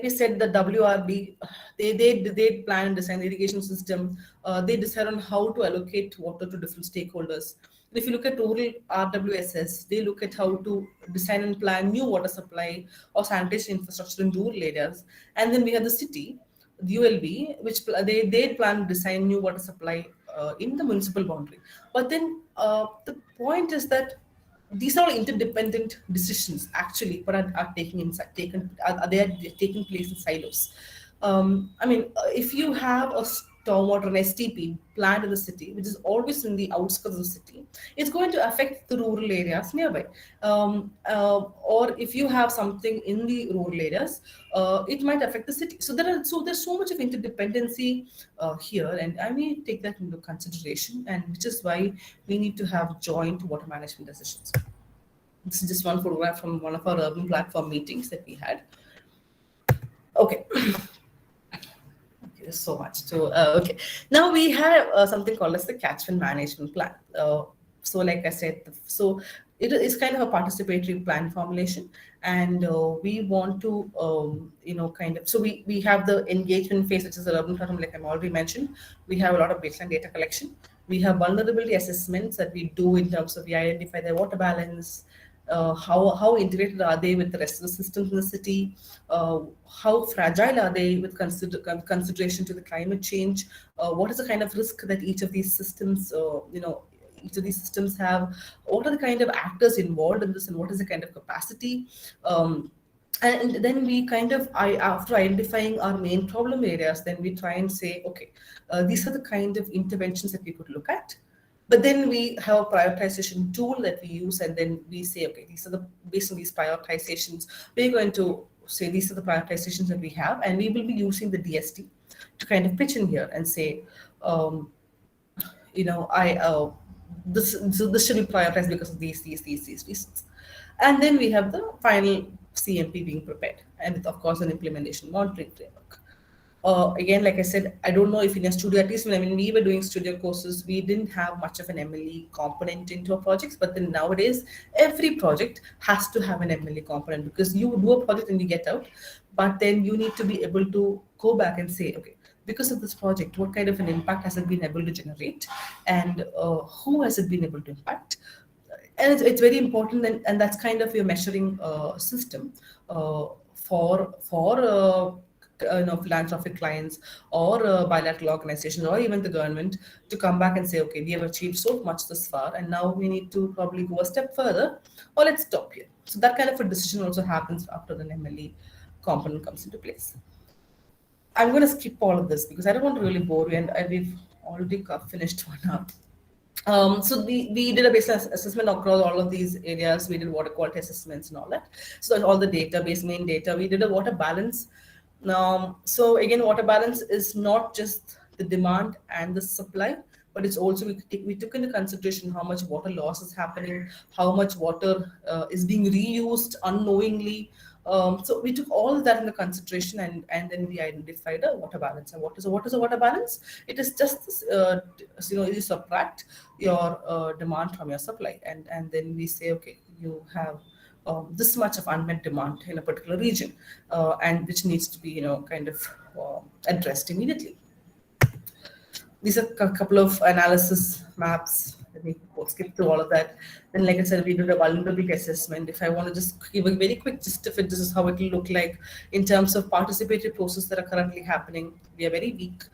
we said, the WRB, they plan and design the irrigation system. They decide on how to allocate water to different stakeholders. If you look at rural RWSS, they look at how to design and plan new water supply or sanitation infrastructure in rural areas. And then we have the city, the ULB, which they plan to design new water supply in the municipal boundary. But then the point is that these are interdependent decisions actually, but are taking place in silos. If you have a stormwater and STP planned in the city, which is always in the outskirts of the city, it's going to affect the rural areas nearby. Or if you have something in the rural areas, it might affect the city. So there's so much of interdependency here, and I may take that into consideration, and which is why we need to have joint water management decisions. This is just one photograph from one of our urban platform meetings that we had. Okay. There's so much. So, okay. Now we have something called as the Catchment Management Plan. So like I said, so it is kind of a participatory plan formulation, and we want to, so we have the engagement phase, which is the urban platform, like I already mentioned. We have a lot of baseline data collection. We have vulnerability assessments that we do in terms of we identify their water balance, how integrated are they with the rest of the systems in the city, how fragile are they with consideration to the climate change, what is the kind of risk that each of these systems have, what are the kind of actors involved in this, and what is the kind of capacity. And then we after identifying our main problem areas, then we try and say, okay, these are the kind of interventions that we could look at. But then we have a prioritization tool that we use, and then we say, okay, based on these prioritizations, we're going to say these are the prioritizations that we have, and we will be using the DST to kind of pitch in here and say, this should be prioritized because of these reasons. And then we have the final CMP being prepared, and with, of course, an implementation monitoring framework. Again, like I said, I don't know if in a studio, at least when we were doing studio courses, we didn't have much of an MLE component into our projects. But then nowadays, every project has to have an MLE component, because you do a project and you get out, but then you need to be able to go back and say, okay, because of this project, what kind of an impact has it been able to generate, and who has it been able to impact? And it's very important, and that's kind of your measuring system for philanthropic clients or bilateral organizations or even the government to come back and say, okay, we have achieved so much this far, and now we need to probably go a step further, or let's stop here. So that kind of a decision also happens after the MLE component comes into place. I'm going to skip all of this because I don't want to really bore you, and we've already finished 1 hour. So we did a baseline assessment across all of these areas. We did water quality assessments and all that. So all the database, main data. We did a water balance. So again, water balance is not just the demand and the supply, but it's also we took into consideration how much water loss is happening, how much water is being reused unknowingly. So we took all of that into consideration, and then we identified a water balance. And what is a water balance? It is just this, you subtract your demand from your supply, and then we say, okay, you have this much of unmet demand in a particular region, and which needs to be addressed immediately. These are a couple of analysis maps. Let me skip through all of that. Then, like I said, we did a vulnerability assessment. If I want to just give a very quick gist of it, this is how it will look like in terms of participatory processes that are currently happening. We are very weak.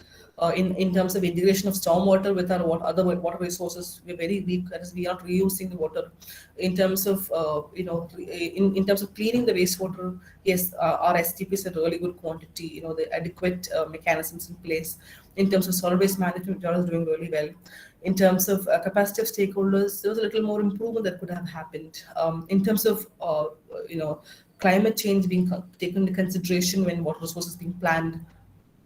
In terms of integration of stormwater with our other water resources, we're very weak, as we are not reusing the water. In terms of in terms of cleaning the wastewater, yes, our STPs are really good quantity. The adequate mechanisms in place. In terms of solid waste management, we are doing really well. In terms of capacity of stakeholders, there was a little more improvement that could have happened. In terms of climate change being taken into consideration when water resources being planned,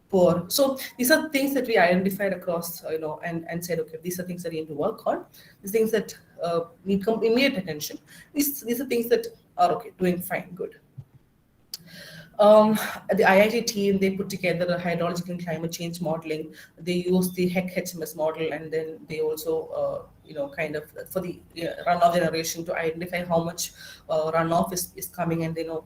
poor. So these are things that we identified across, and said, okay, these are things that we need to work on. These things that need immediate attention. These are things that are okay, doing fine, good. Um, the IIT team, they put together a hydrological and climate change modeling. They use the HEC-HMS model, and then they also, kind of for the runoff generation to identify how much runoff is coming, and it'll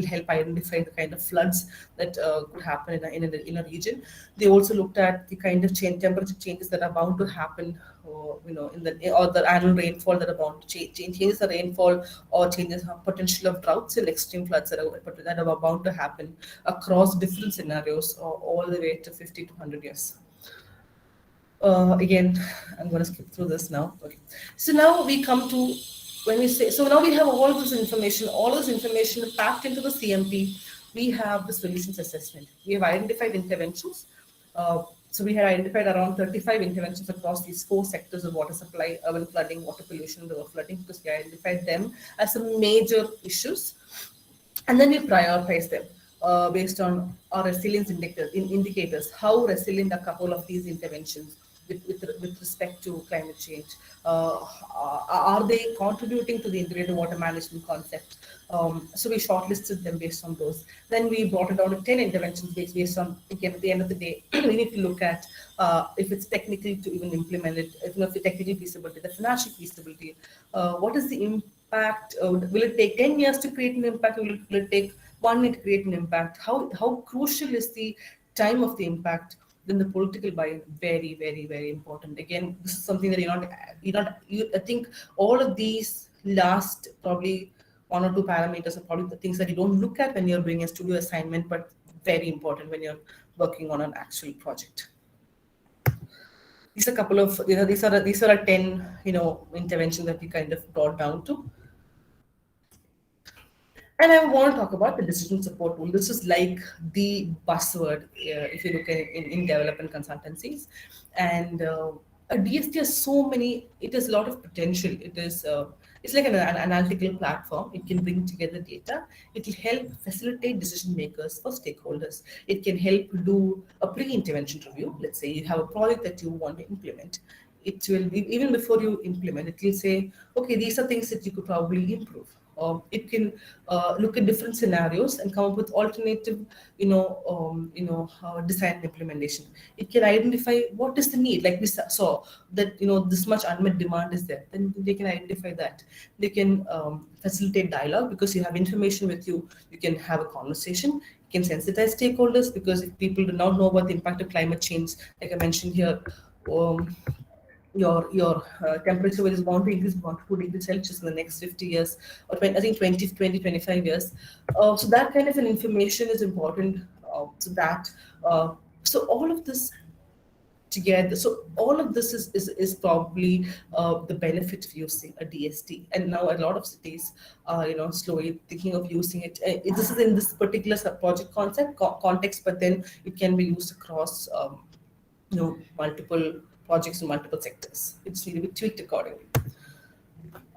help identify the kind of floods that could happen in a region. They also looked at the kind of temperature changes that are bound to happen, or the annual rainfall that are bound to changes the rainfall, or changes the potential of droughts and extreme floods that are bound to happen across different scenarios, all the way to 50 to 100 years. Again, I'm going to skip through this now. Okay. So now we come to when we say, so now we have all this information packed into the CMP. We have the solutions assessment. We have identified interventions. So we had identified around 35 interventions across these 4 sectors of water supply, urban flooding, water pollution, river flooding, because we identified them as some major issues. And then we prioritize them based on our resilience indicators. How resilient are a couple of these interventions with respect to climate change? Are they contributing to the integrated water management concept? So we shortlisted them based on those. Then we brought it down to 10 interventions based on, again, at the end of the day, we need to look at if it's technical to even implement it, if the technical feasibility, the financial feasibility, what is the impact? Will it take 10 years to create an impact? Will it take 1 year to create an impact? How crucial is the time of the impact? Then the political buy-in, very, very, very important. Again, this is something that I think all of these last probably 1 or 2 parameters are probably the things that you don't look at when you're doing a studio assignment, but very important when you're working on an actual project. These are a couple of, these are a 10, interventions that we kind of brought down to. And I want to talk about the decision support tool. This is like the buzzword if you look at it in development consultancies. And a DST has so many, it has a lot of potential. It's like an analytical platform. It can bring together data. It will help facilitate decision makers for stakeholders. It can help do a pre-intervention review. Let's say you have a project that you want to implement. It will be, even before you implement, it will say, okay, these are things that you could probably improve. It can look at different scenarios and come up with alternative, design and implementation. It can identify what is the need, like we saw that this much unmet demand is there. Then they can identify that. They can facilitate dialogue because you have information with you. You can have a conversation. You can sensitize stakeholders because if people do not know about the impact of climate change, like I mentioned here. Your temperature is bound to increase 1 to 2 degrees Celsius in the next 50 years, or 25 years. So that kind of an information is important. So all of this together, so all of this is probably the benefit of using a DST. And now a lot of cities are slowly thinking of using it. This is in this particular project context, but then it can be used across multiple projects in multiple sectors. It's need to be tweaked accordingly.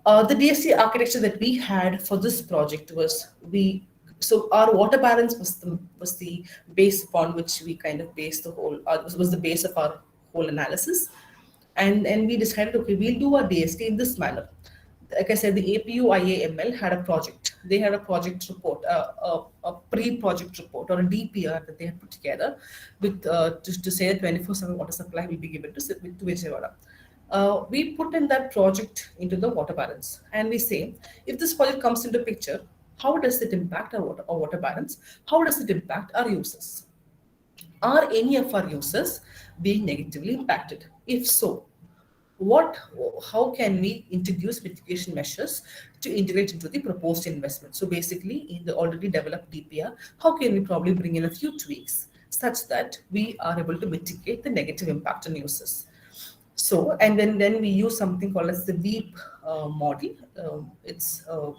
The DST architecture that we had for this project was so our water balance was the base upon which we kind of based the whole was the base of our whole analysis, and we decided, okay, we'll do our DST in this manner. Like I said, the APU IAML had a project. They had a project report, a pre-project report or a DPR that they had put together with to say that 24/7 water supply will be given to Vijayawada. We put in that project into the water balance, and we say, if this project comes into picture, how does it impact our water balance? How does it impact our users? Are any of our users being negatively impacted? If so, how can we introduce mitigation measures to integrate into the proposed investment? So basically, in the already developed DPR, how can we probably bring in a few tweaks such that we are able to mitigate the negative impact on users. So, and then we use something called as the WEEP model. It's a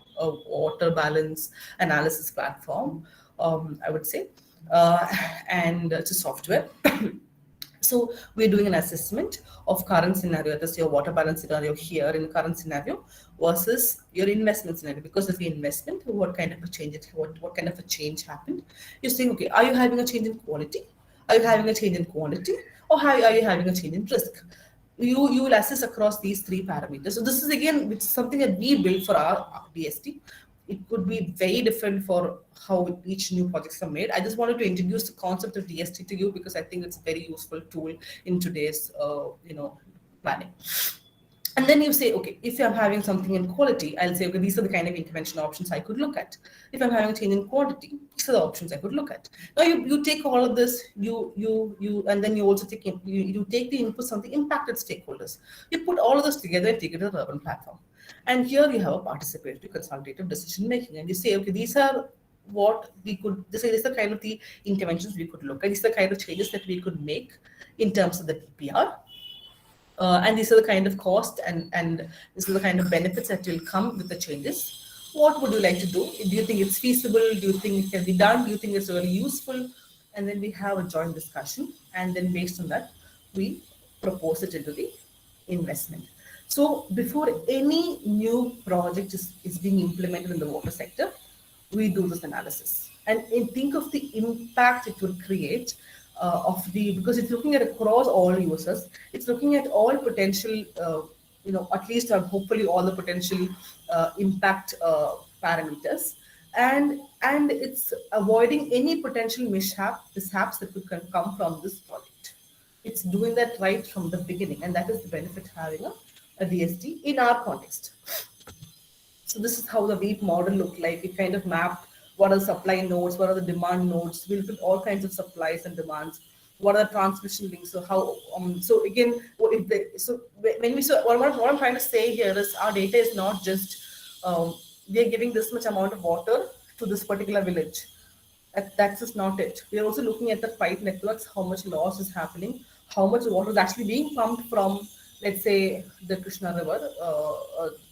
water balance analysis platform, I would say, uh, and it's a software. So we're doing an assessment of current scenario, that is your water balance scenario here in the current scenario versus your investment scenario. Because of your investment, what kind of a change what kind of a change happened? You're saying, okay, are you having a change in quality? Are you having a change in quantity? Or are you having a change in risk? You will assess across these three parameters. So this is again, which is something that we built for our DST. It could be very different for how each new projects are made. I just wanted to introduce the concept of DST to you because I think it's a very useful tool in today's planning. And then you say, okay, if I'm having something in quality, I'll say, okay, these are the kind of intervention options I could look at. If I'm having a change in quantity, these are the options I could look at. Now you take all of this, and then you also take you take the inputs from the impacted stakeholders. You put all of this together and take it to the urban platform. And here you have a participatory consultative decision making, and you say, okay, these are what we could. These are kind of the interventions we could look at. These are the kind of changes that we could make in terms of the PPR. And these are the kind of cost and this is the kind of benefits that will come with the changes. What would you like to do? Do you think it's feasible? Do you think it can be done? Do you think it's really useful? And then we have a joint discussion. And then based on that, we propose it into the investment. So before any new project is being implemented in the water sector, we do this analysis and think of the impact it will create because it's looking at across all users, it's looking at all potential, at least hopefully all the potential impact parameters, and it's avoiding any potential mishaps that could come from this project. It's doing that right from the beginning, and that is the benefit having a DST in our context. So this is how the WEEP model looked like. It kind of mapped what are the supply nodes, what are the demand nodes. We looked at all kinds of supplies and demands. What are the transmission links? So how? So again, what I'm trying to say here is our data is not just we are giving this much amount of water to this particular village. That's just not it. We are also looking at the pipe networks, how much loss is happening, how much water is actually being pumped from, let's say, the Krishna River,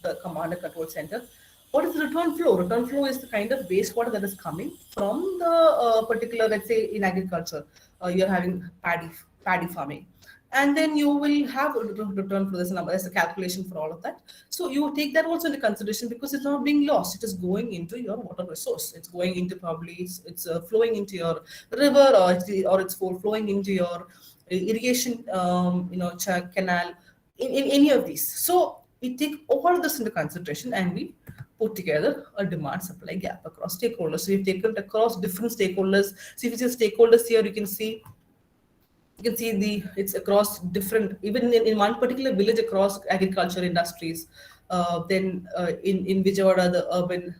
the command and control center. What is the return flow? Return flow is the kind of wastewater that is coming from the particular, let's say, in agriculture, you're having paddy farming. And then you will have a return flow. There's a calculation for all of that. So you take that also into consideration because it's not being lost. It is going into your water resource. It's going into probably, it's flowing into your river or it's flowing into your irrigation, canal, in any of these. So we take all of this into consideration and we put together a demand supply gap across stakeholders. So we've taken it across different stakeholders. So if you see stakeholders here, you can see it's across different, even in one particular village across agriculture industries. Then in Vijayawada, the urban,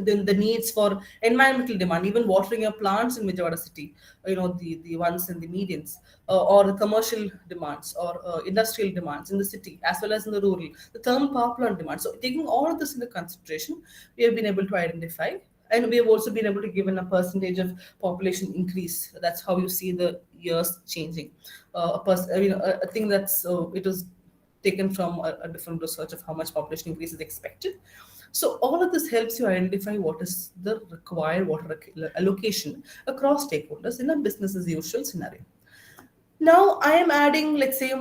then the needs for environmental demand, even watering your plants in Vijayawada city, the ones in the medians, or the commercial demands or industrial demands in the city as well as in the rural, the thermal power plant demand. So taking all of this into consideration, we have been able to identify. And we have also been able to give a percentage of population increase. That's how you see the years changing. A thing that's it was taken from a different research of how much population increase is expected. So all of this helps you identify what is the required water allocation across stakeholders in a business as usual scenario. Now I am adding, let's say,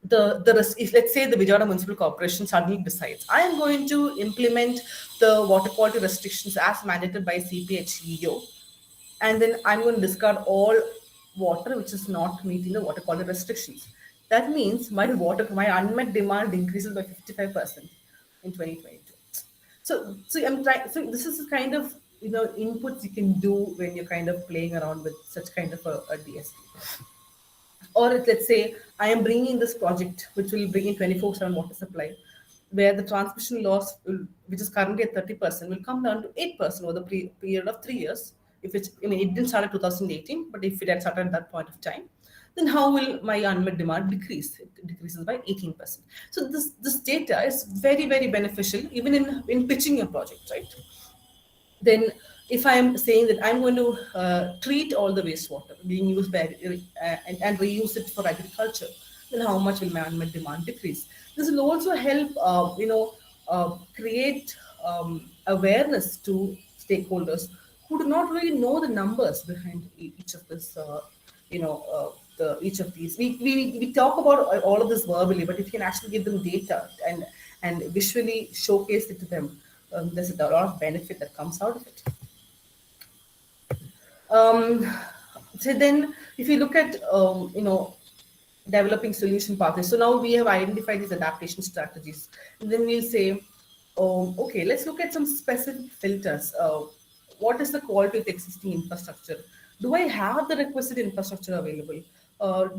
if let's say the Vijayawada Municipal Corporation suddenly decides I am going to implement the water quality restrictions as mandated by CPHEO, and then I'm going to discard all water which is not meeting the water quality restrictions. That means my unmet demand increases by 55% in 2022. So I'm trying. So this is the kind of inputs you can do when you're kind of playing around with such kind of a DST. Or let's say I am bringing this project which will bring in 24/7 water supply, where the transmission loss, which is currently at 30%, will come down to 8% over the period of 3 years. If it didn't start at 2018, but if it had started at that point of time, then how will my unmet demand decrease? It decreases by 18%. So this data is very, very beneficial even in pitching your project, right? Then if I'm saying that I'm going to treat all the wastewater being used by and reuse it for agriculture, then how much will my unmet demand decrease? This will also help, create awareness to stakeholders who do not really know the numbers behind each of this, each of these. We talk about all of this verbally, but if you can actually give them data and visually showcase it to them, there's a lot of benefit that comes out of it. Um, so then, if you look at developing solution pathways, so now we have identified these adaptation strategies, and then we'll say, okay, let's look at some specific filters. What is the quality of the existing infrastructure? Do I have the requisite infrastructure available?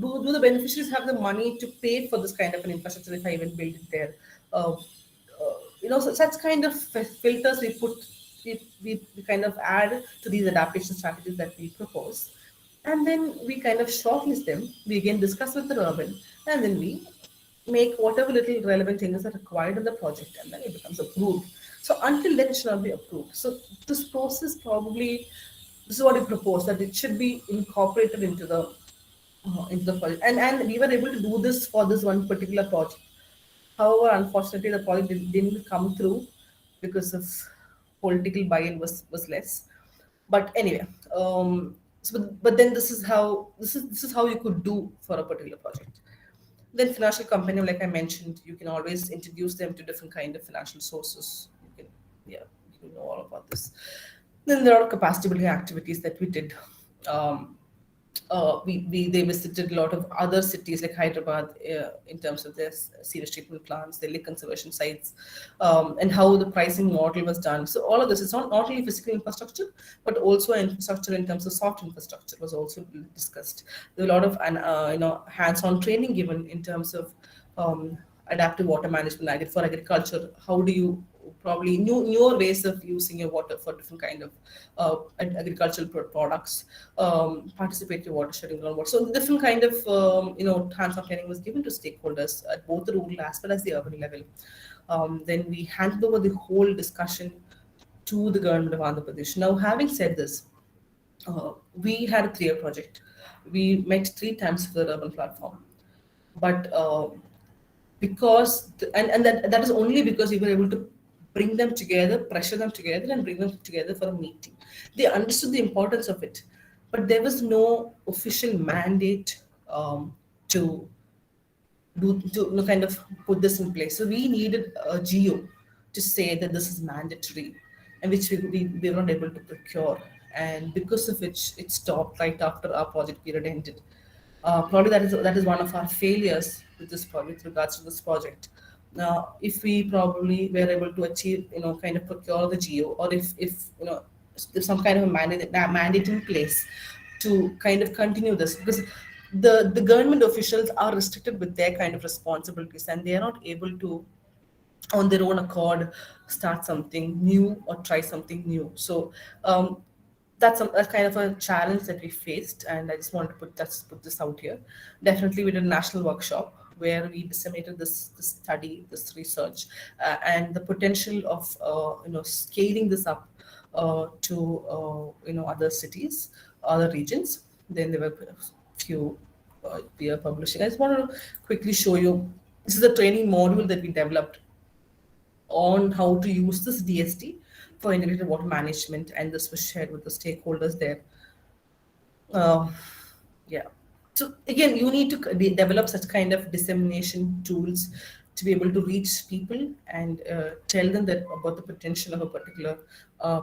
Do the beneficiaries have the money to pay for this kind of an infrastructure if I even build it there? Such kind of filters we put, we kind of add to these adaptation strategies that we propose, and then we kind of shortlist them. We again discuss with the urban, and then we make whatever little relevant changes are required in the project, and then it becomes approved. So until then, it should not be approved. So this process probably, this is what we propose, that it should be incorporated into the project, and we were able to do this for this one particular project. However, unfortunately, the project didn't come through because of political buy-in was less. But anyway, but then this is how you could do for a particular project. Then financial company, like I mentioned, you can always introduce them to different kind of financial sources. You can, yeah, you know all about this. Then there are capacity building activities that we did. Um, they visited a lot of other cities like Hyderabad, in terms of their sewage treatment plants, their lake conservation sites, and how the pricing model was done. So all of this is not only physical infrastructure, but also infrastructure in terms of soft infrastructure was also discussed. There were a lot of hands-on training given in terms of adaptive water management for agriculture. How do you probably newer ways of using your water for different kind of agricultural products, participatory water sharing groundwater. So different kind of hands-on training was given to stakeholders at both the rural as well as the urban level. Then we handed over the whole discussion to the government of Andhra Pradesh. Now, having said this, we had a 3-year project. We met 3 times for the urban platform, but and that is only because we were able to bring them together, pressure them together, and bring them together for a meeting. They understood the importance of it, but there was no official mandate to kind of put this in place. So we needed a geo to say that this is mandatory, and which we were not able to procure, and because of which it stopped right after our project period ended. Probably that is one of our failures with this project, with regards to this project. Now, if we probably were able to achieve, kind of procure the geo, or if there's some kind of a mandate in place to kind of continue this, because the government officials are restricted with their kind of responsibilities, and they are not able to on their own accord start something new or try something new. So that's kind of a challenge that we faced, and I just want to put this out here. Definitely, we did a national workshop where we disseminated this study, this research, and the potential of scaling this up to other cities, other regions. Then there were a few peer publishing. I just want to quickly show you. This is a training module that we developed on how to use this DST for integrated water management, and this was shared with the stakeholders there. Uh, yeah. So again, you need to develop such kind of dissemination tools to be able to reach people and tell them that about the potential of a particular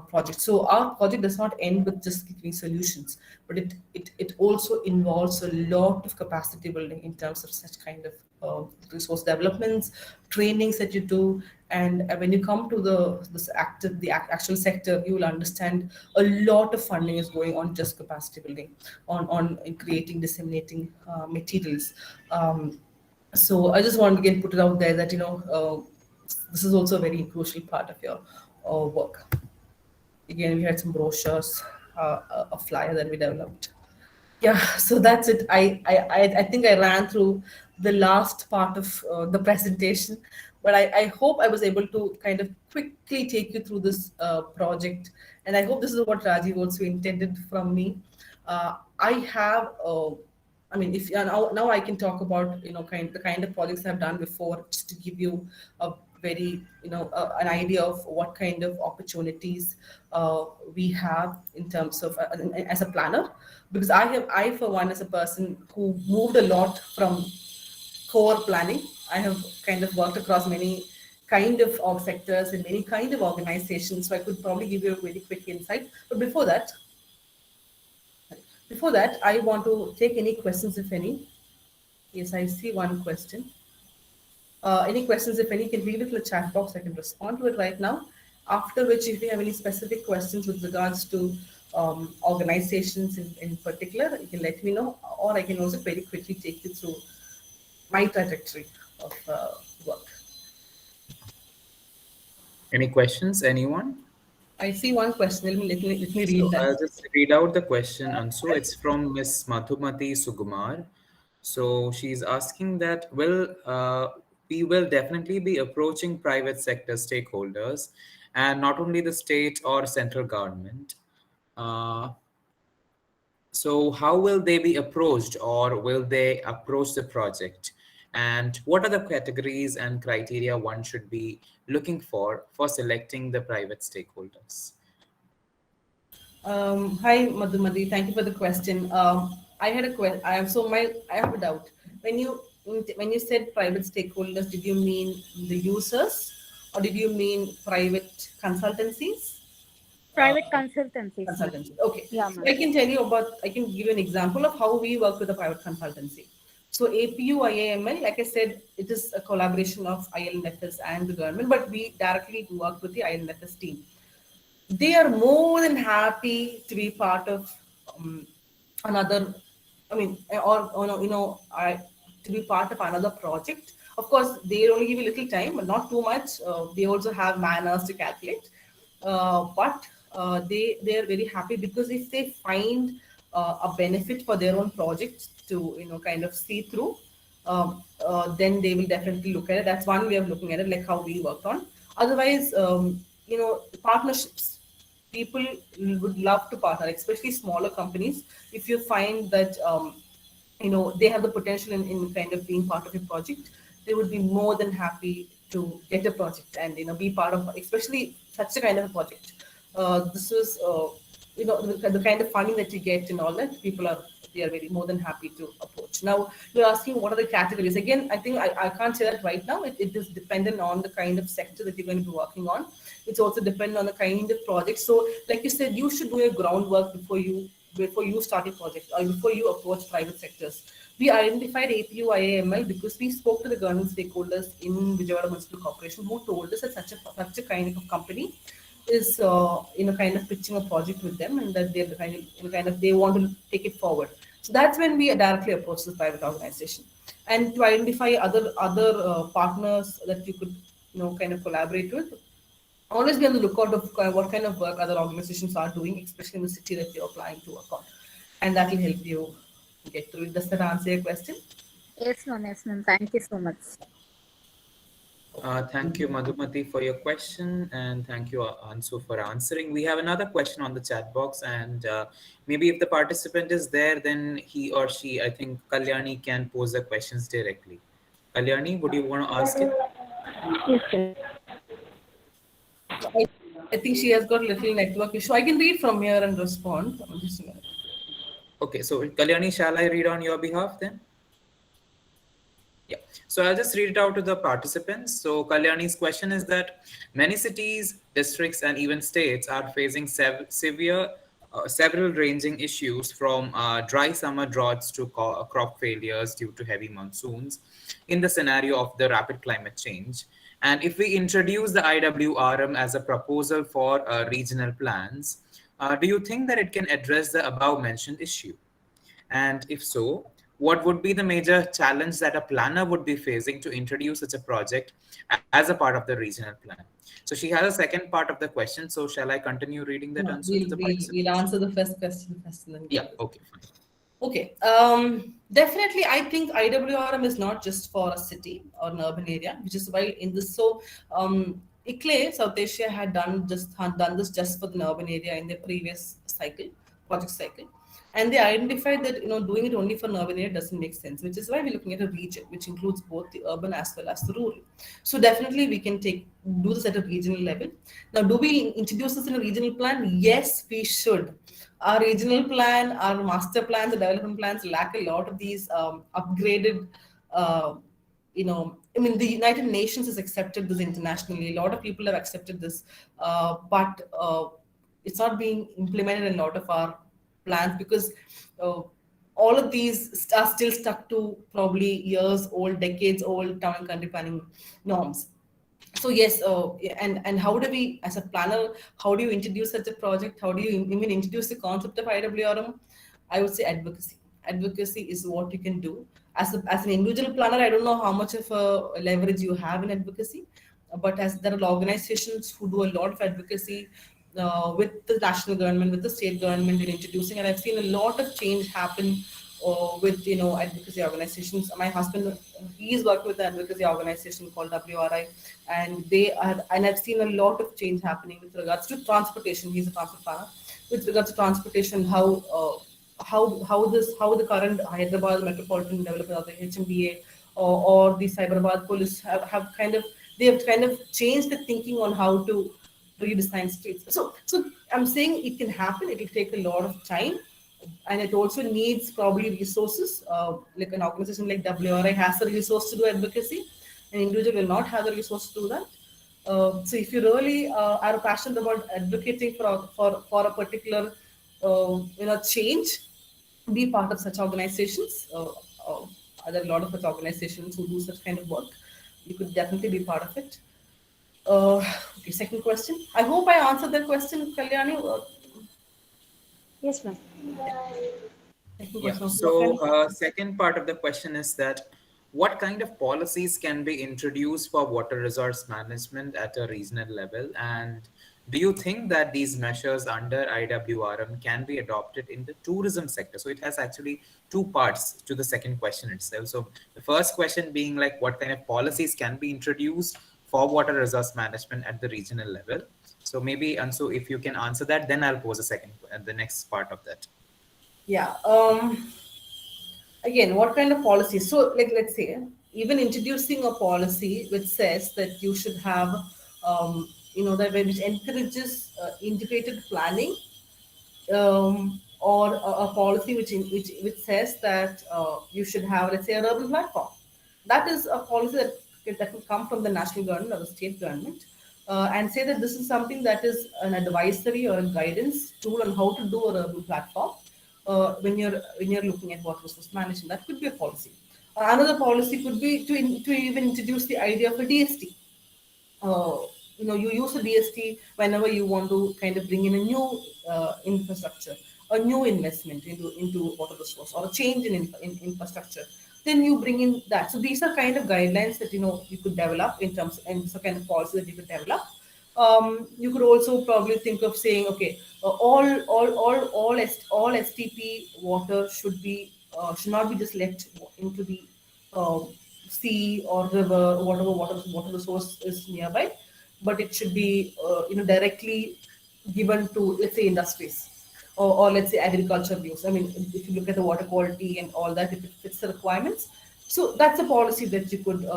project. So our project does not end with just giving solutions, but it also involves a lot of capacity building in terms of such kind of resource developments, trainings that you do, and when you come to the actual sector, you will understand a lot of funding is going on just capacity building, on creating, disseminating materials. So I just want to again put it out there that this is also a very crucial part of your work. Again, we had some brochures, a flyer that we developed. Yeah, so that's it. I think I ran through the last part of the presentation, but I hope I was able to kind of quickly take you through this project and I hope this is what Rajiv also intended from me. I have, I mean, if now I can talk about the kind of projects I've done before, just to give you a very an idea of what kind of opportunities we have in terms of as a planner, because I for one as a person who moved a lot from core planning. I have kind of worked across many kind of org sectors and many kind of organizations, so I could probably give you a very quick insight. But before that, I want to take any questions, if any. Yes, I see one question. Any questions, if any, you can read it in the chat box. I can respond to it right now. After which, if you have any specific questions with regards to organizations in particular, you can let me know, or I can also very quickly take you through my trajectory of work. Any questions, anyone? I see one question. Let me read So that. I'll just read out the question, and so it's from Miss Madhumati Sugumar. So she's asking that we will definitely be approaching private sector stakeholders, and not only the state or central government. Uh, so how will they be approached, or will they approach the project? And what are the categories and criteria one should be looking for selecting the private stakeholders? Hi, Madhumati. Thank you for the question. I had a question. I have a doubt. When you said private stakeholders, did you mean the users, or did you mean private consultancies? Private consultancies, ma'am. Consultancy. Okay. Yeah, So ma'am. I can give you an example of how we work with a private consultancy. So APU IAML, like I said, it is a collaboration of ILNFS and the government, but we directly work with the ILNFS team. They are more than happy to be part of another, I mean, or to be part of another project. Of course, they only give you little time, but not too much. They also have manners to calculate, but they are very happy, because if they find a benefit for their own project to kind of see through, then they will definitely look at it. That's one way of looking at it, like how we worked on. Otherwise, partnerships, people would love to partner, especially smaller companies. If you find that they have the potential in kind of being part of a project, they would be more than happy to get a project and be part of, especially such a kind of a project. This is the kind of funding that you get and all that. They are very more than happy to approach. Now you're asking what are the categories. Again, I think I can't say that right now. It is dependent on the kind of sector that you're going to be working on. It's also dependent on the kind of project. So like you said, you should do your groundwork before you start a project or before you approach private sectors. We identified APU IAML because we spoke to the government stakeholders in Vijayawada Municipal Corporation, who told us that such a kind of company is kind of pitching a project with them, and that they're kind of they want to take it forward. So that's when we directly approach the private organization, and to identify other partners that you could kind of collaborate with. Always be on the lookout of what kind of work other organizations are doing, especially in the city that you're applying to work on, and that will help you get through it. Does that answer your question? Yes, ma'am. Yes, ma'am. Thank you so much. Thank you, Madhumati, for your question, and thank you, Ansu, for answering. We have another question on the chat box, and maybe if the participant is there, then he or she, I think Kalyani, can pose the questions directly. Kalyani, would you want to ask it? Yes, sir. I think she has got a little network issue. I can read from here and respond. Just a minute. Okay, so Kalyani, shall I read on your behalf then? Yeah, so I'll just read it out to the participants. So Kalyani's question is that many cities, districts, and even states are facing several ranging issues, from dry summer droughts to crop failures due to heavy monsoons in the scenario of the rapid climate change. And if we introduce the IWRM as a proposal for regional plans, do you think that it can address the above mentioned issue? And if so, what would be the major challenge that a planner would be facing to introduce such a project as a part of the regional plan? So she has a second part of the question. So shall I continue reading that No, answer to the we'll participants? answer the first question first, and then Yeah, okay, fine. Okay. Definitely, I think IWRM is not just for a city or an urban area, which is why in this. So, ICLE, South Asia had done this just for the urban area in their previous project cycle, and they identified that doing it only for an urban area doesn't make sense, which is why we're looking at a region which includes both the urban as well as the rural. So definitely we can do this at a regional level. Now, do we introduce this in a regional plan? Yes, we should. Our regional plan, our master plans, the development plans lack a lot of these upgraded. I mean, the United Nations has accepted this internationally. A lot of people have accepted this, but it's not being implemented in a lot of our plans because uh, all of these are still stuck to probably years old, decades old town and country planning norms. So yes, and how do we, as a planner, how do you introduce such a project? How do you even introduce the concept of IWRM? I would say advocacy. Advocacy is what you can do as an individual planner. I don't know how much of a leverage you have in advocacy, but as there are organizations who do a lot of advocacy with the national government, with the state government in introducing, and I've seen a lot of change happen with advocacy organizations. My husband, he is working with an advocacy organization called WRI, and I've seen a lot of change happening with regards to transportation. He's a transport planner. With regards to transportation, how the current Hyderabad Metropolitan Development Authority (HMDA) or the Cyberabad police they have kind of changed the thinking on how to redesign streets. So I'm saying it can happen. It will take a lot of time, and it also needs probably resources. Like an organization like WRI has the resource to do advocacy, an individual will not have the resource to do that. So if you really are passionate about advocating for a particular change, be part of such organizations. There are a lot of such organizations who do such kind of work. You could definitely be part of it. Uh, okay, second question. I hope I answered that question, Kalyani. Yes, ma'am. Second Yeah. question was what kind So, of policy? second part of the question is that what kind of policies can be introduced for water resource management at a regional level? And do you think that these measures under IWRM can be adopted in the tourism sector? So, it has actually two parts to the second question itself. So, the first question being like, what kind of policies can be introduced for water resource management at the regional level? So, maybe Ansu, if you can answer that, then I'll pose the next part of that. Yeah. Again, what kind of policy? So, like, let's say, even introducing a policy which says that you should have, that which encourages integrated planning, or a policy which says that you should have, let's say, an urban platform. That is a policy that will come from the national government or the state government, and say that this is something that is an advisory or a guidance tool on how to do a urban platform when you're looking at water resource management. That could be a policy. Another policy could be to even introduce the idea of a DST. uh, you use a DST whenever you want to kind of bring in a new infrastructure, a new investment into water resource, or a change in infrastructure. Then you bring in that. So these are kind of guidelines that you could develop in terms, and these are kind of policy that you could develop. You could also probably think of saying, okay, all STP water should not be just let into the uh, sea or river, or whatever water resource is nearby, but it should be directly given to, let's say, industries, or let's say agriculture use. I mean, if you look at the water quality and all that, if it fits the requirements, so that's a policy that you could.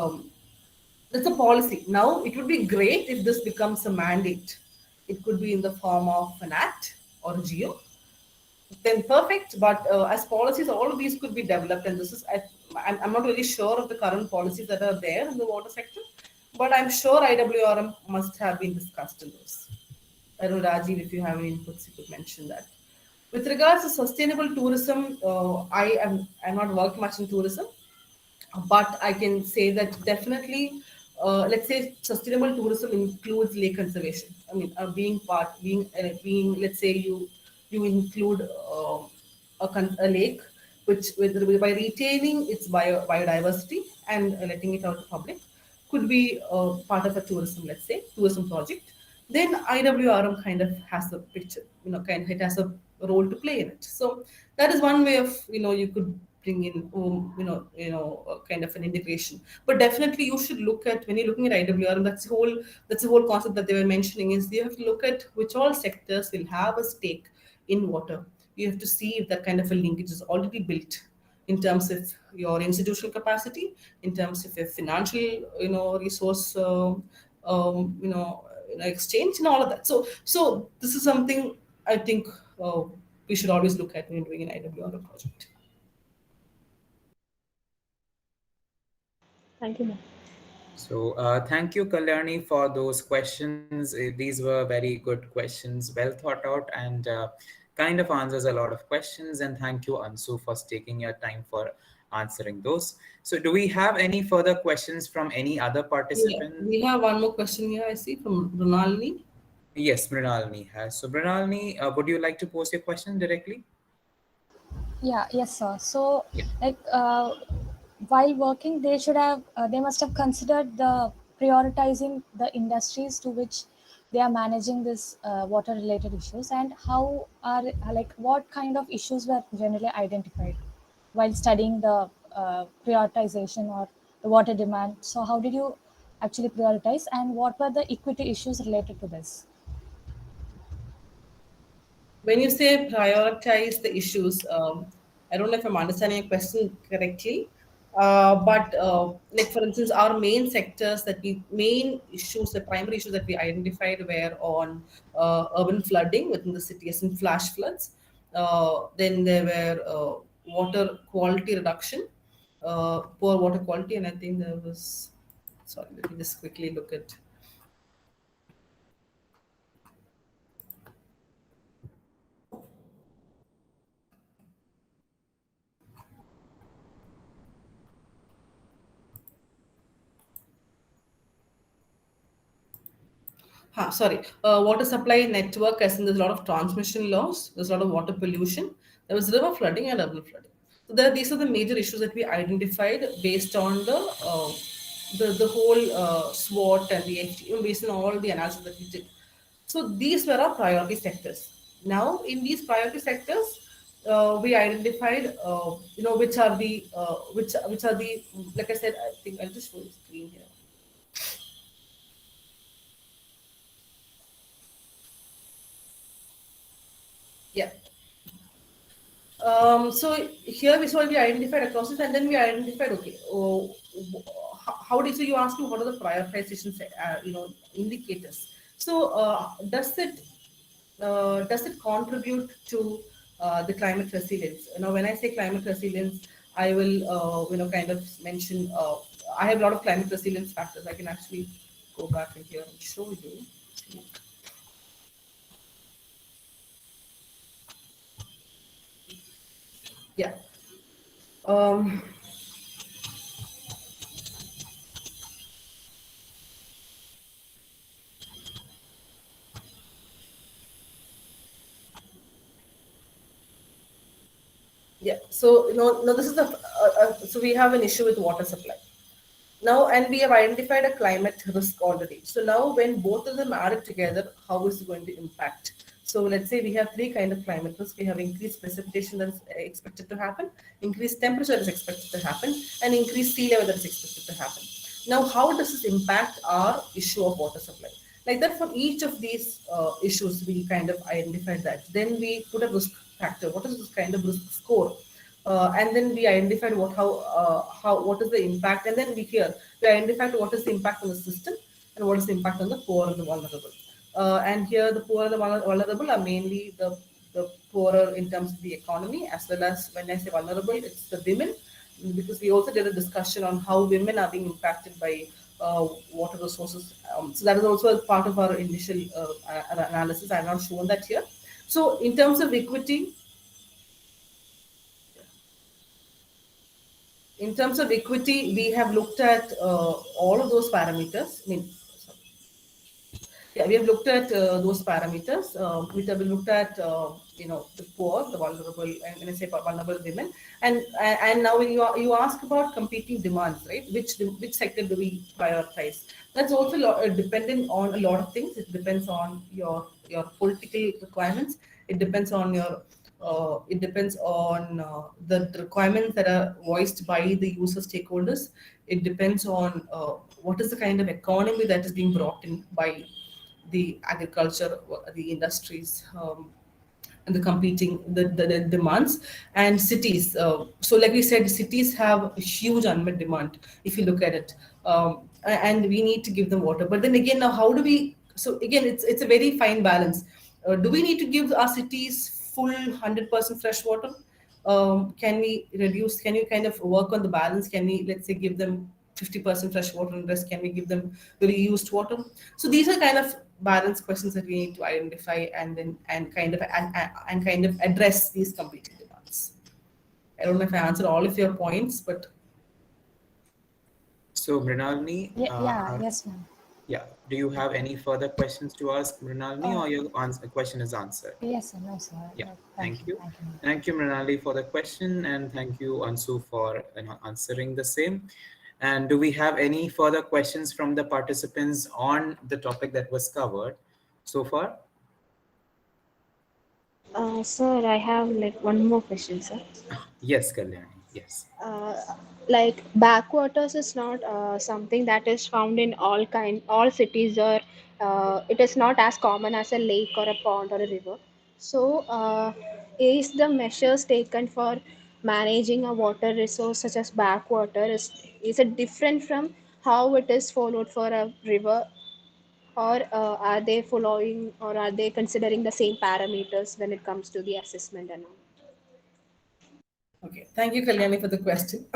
That's a policy. Now, it would be great if this becomes a mandate. It could be in the form of an act or a geo, then perfect. But as policies, all of these could be developed, and I'm not really sure of the current policies that are there in the water sector, but I'm sure IWRM must have been discussed in those. I don't know, Rajiv, if you have any inputs, you could mention that. With regards to sustainable tourism, I'm not worked much in tourism, but I can say that definitely, let's say sustainable tourism includes lake conservation. I mean, being, let's say you include a lake, by retaining its biodiversity and letting it out to public, could be part of a tourism, let's say, tourism project. Then IWRM kind of has a picture, it has a role to play in it. So that is one way of, you could bring in, kind of an integration. But definitely, you should look at when you're looking at IWR, and that's the whole concept that they were mentioning is you have to look at which all sectors will have a stake in water. You have to see if that kind of a linkage is already built in terms of your institutional capacity, in terms of your financial, resource, exchange, and all of that. So this is something I think we should always look at when doing an IWR project. Thank you, ma'am. So, thank you, Kalyani, for those questions. These were very good questions, well thought out, and kind of answers a lot of questions. And thank you, Ansu, for taking your time for answering those. So, do we have any further questions from any other Yeah, participant? we have one more question here, I see, from Ronalini. Yes, Mrinalini has. So, Mrinalini, would you like to post your question directly? Yeah, yes, sir. So, Yeah. like, while working, they must have considered the prioritizing the industries to which they are managing this water-related issues, and how are like what kind of issues were generally identified while studying the prioritization or the water demand. So, how did you actually prioritize, and what were the equity issues related to this? When you say prioritize the issues, I don't know if I'm understanding your question correctly, but like for instance, our main sectors main issues, the primary issues that we identified were on urban flooding within the cities and flash floods. Then there were water quality reduction, poor water quality, and I think there was. Sorry, let me just quickly look at. Sorry, water supply network, as in there's a lot of transmission loss, there's a lot of water pollution, there was river flooding and urban flooding. So these are the major issues that we identified based on the whole SWOT and the HTM, based on all the analysis that we did. So these were our priority sectors. Now, in these priority sectors, we identified, which are the which are the, like I said, I think I'll just show the screen here. Yeah. So here we identified across this, and then we identified, okay, how did, so you asked me what are the prioritization indicators. So does it contribute to the climate resilience? When I say climate resilience, I will kind of mention, I have a lot of climate resilience factors. I can actually go back in here and show you. Yeah. Um, Yeah. So no, this is so we have an issue with water supply now, and we have identified a climate risk already. So now, when both of them added together, how is it going to impact? So let's say we have three kind of climate risk. We have increased precipitation that is expected to happen, increased temperature that is expected to happen, and increased sea level that is expected to happen. Now, how does this impact our issue of water supply? Like that, for each of these issues, we kind of identified that. Then we put a risk factor. What is this kind of risk score? And then we identified what is the impact, and then we identified what is the impact on the system and what is the impact on the poor and the vulnerable. And here, the poor and the vulnerable are mainly the poorer in terms of the economy, as well as, when I say vulnerable, it's the women, because we also did a discussion on how women are being impacted by water resources. So that is also a part of our initial analysis. I have not shown that here. So in terms of equity, we have looked at all of those parameters. We have looked at those parameters. We have looked at the poor, the vulnerable, and when I say vulnerable, women, and now you ask about competing demands, right? Which sector do we prioritize? That's also dependent on a lot of things. It depends on your political requirements. It depends on your It depends on the requirements that are voiced by the user stakeholders. It depends on what is the kind of economy that is being brought in by the agriculture, the industries, and the competing the demands and cities. So like we said, cities have a huge unmet demand if you look at it, and we need to give them water. But then again, now how do we? So again, it's a very fine balance. Do we need to give our cities full 100% fresh water? Can we reduce? Can you kind of work on the balance? Can we, let's say, give them 50% fresh water and rest? Can we give them the reused water? So these are kind of balance questions that we need to identify and kind of address these competing demands. I don't know if I answered all of your points, but So Mrinalini, Yes, ma'am. yeah, do you have any further questions to ask Mrinalini, or your question is answered? Yes, sir. No, sir. Yeah, Thank thank you. Thank you, ma'am. Thank you, Mrinalini, for the question, and thank you, Ansu, for answering the same. And do we have any further questions from the participants on the topic that was covered so far? Sir, I have like one more question, sir. Yes, Kalyani, yes. uh, like backwaters is not something that is found in all cities, or it is not as common as a lake or a pond or a river. So is the measures taken for managing a water resource such as backwater, is it different from how it is followed for a river, or are they following, or are they considering the same parameters when it comes to the assessment and all? okay. Thank you, Kalyani, for the question.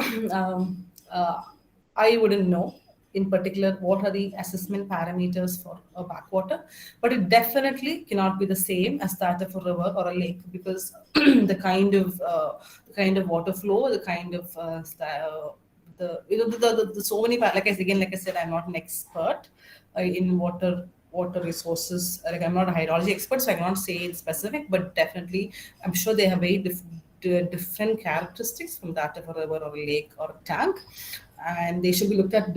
I wouldn't know in particular what are the assessment parameters for a backwater, but it definitely cannot be the same as that of a river or a lake, because the kind of water flow, the kind of the you know the so many like I said, again, like I said, I'm not an expert in water resources. Like, I'm not a hydrology expert, so I cannot say in specific, but definitely I'm sure they have very different characteristics from that of a river or a lake or a tank, and they should be looked at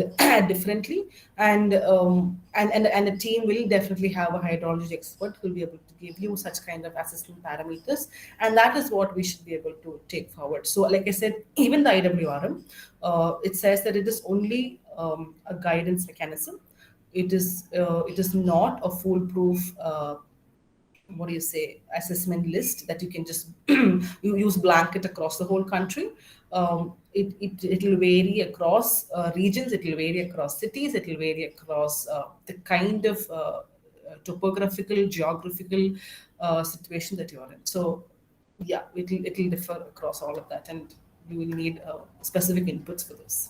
differently. And a team will definitely have a hydrology expert who will be able to give you such kind of assessment parameters, and that is what we should be able to take forward. So like I said, even the IWRM, it says that it is only a guidance mechanism. It is not a foolproof what do you say, assessment list that you can just you use blanket across the whole country. It will vary across regions, it will vary across cities, it will vary across the kind of topographical, geographical situation that you're in. So yeah, it'll differ across all of that, and you will need specific inputs for this.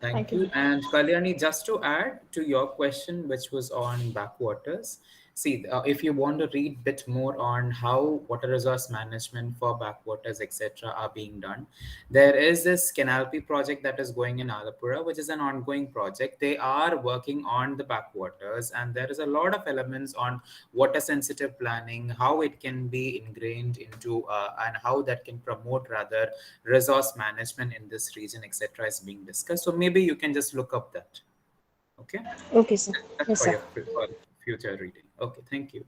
Thank Thank you. you. And Kalyani, just to add to your question, which was on backwaters, see, if you want to read a bit more on how water resource management for backwaters, etc., are being done, there is this canopy project that is going in Alapura, which is an ongoing project. They are working on the backwaters, and there is a lot of elements on water sensitive planning, how it can be ingrained into, and how that can promote rather resource management in this region, etc., is being discussed. So maybe you can just look up that. Okay, Okay, sir. that's Yes, for sir. your for future reading. Okay, thank you.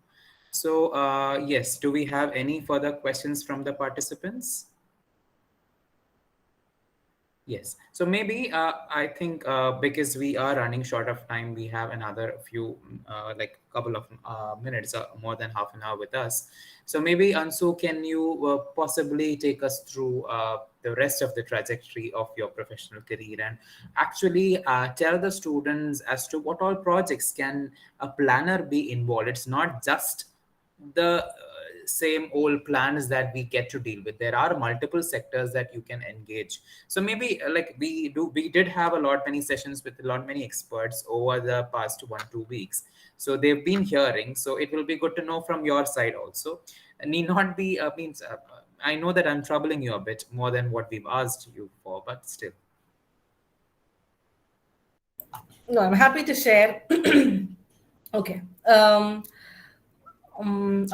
So yes, do we have any further questions from the participants? Yes. So maybe I think because we are running short of time, we have another few, like couple of minutes, more than half an hour with us. So maybe Ansu, can you possibly take us through the rest of the trajectory of your professional career, and actually tell the students as to what all projects can a planner be involved? It's not just the same old plans that we get to deal with. There are multiple sectors that you can engage. So maybe like we did have a lot many sessions with a lot many experts over the past 1-2 weeks, so they've been hearing. So it will be good to know from your side also. Need not be means I know that I'm troubling you a bit more than what we've asked you for, but still. No, I'm happy to share. Okay. All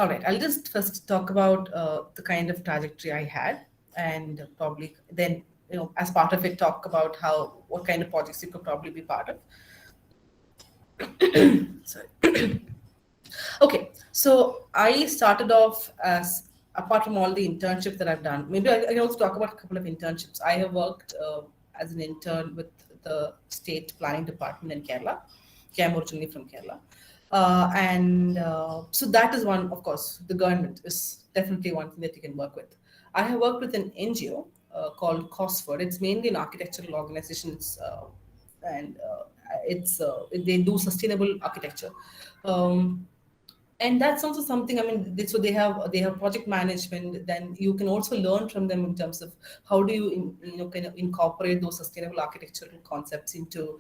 right, I'll just first talk about the kind of trajectory I had, and probably then, as part of it, talk about what kind of projects you could probably be part of. Sorry. Okay, so I started off as, apart from all the internships that I've done, maybe I can also talk about a couple of internships. I have worked as an intern with the state planning department in Kerala. Okay, I'm originally from Kerala. And so that is one, of course, the government is definitely one thing that you can work with. I have worked with an NGO called Cosford. It's mainly an architectural organization. And it's they do sustainable architecture. Um, and that's also something, I mean, so they have project management. Then you can also learn from them in terms of how do you kind of incorporate those sustainable architectural concepts into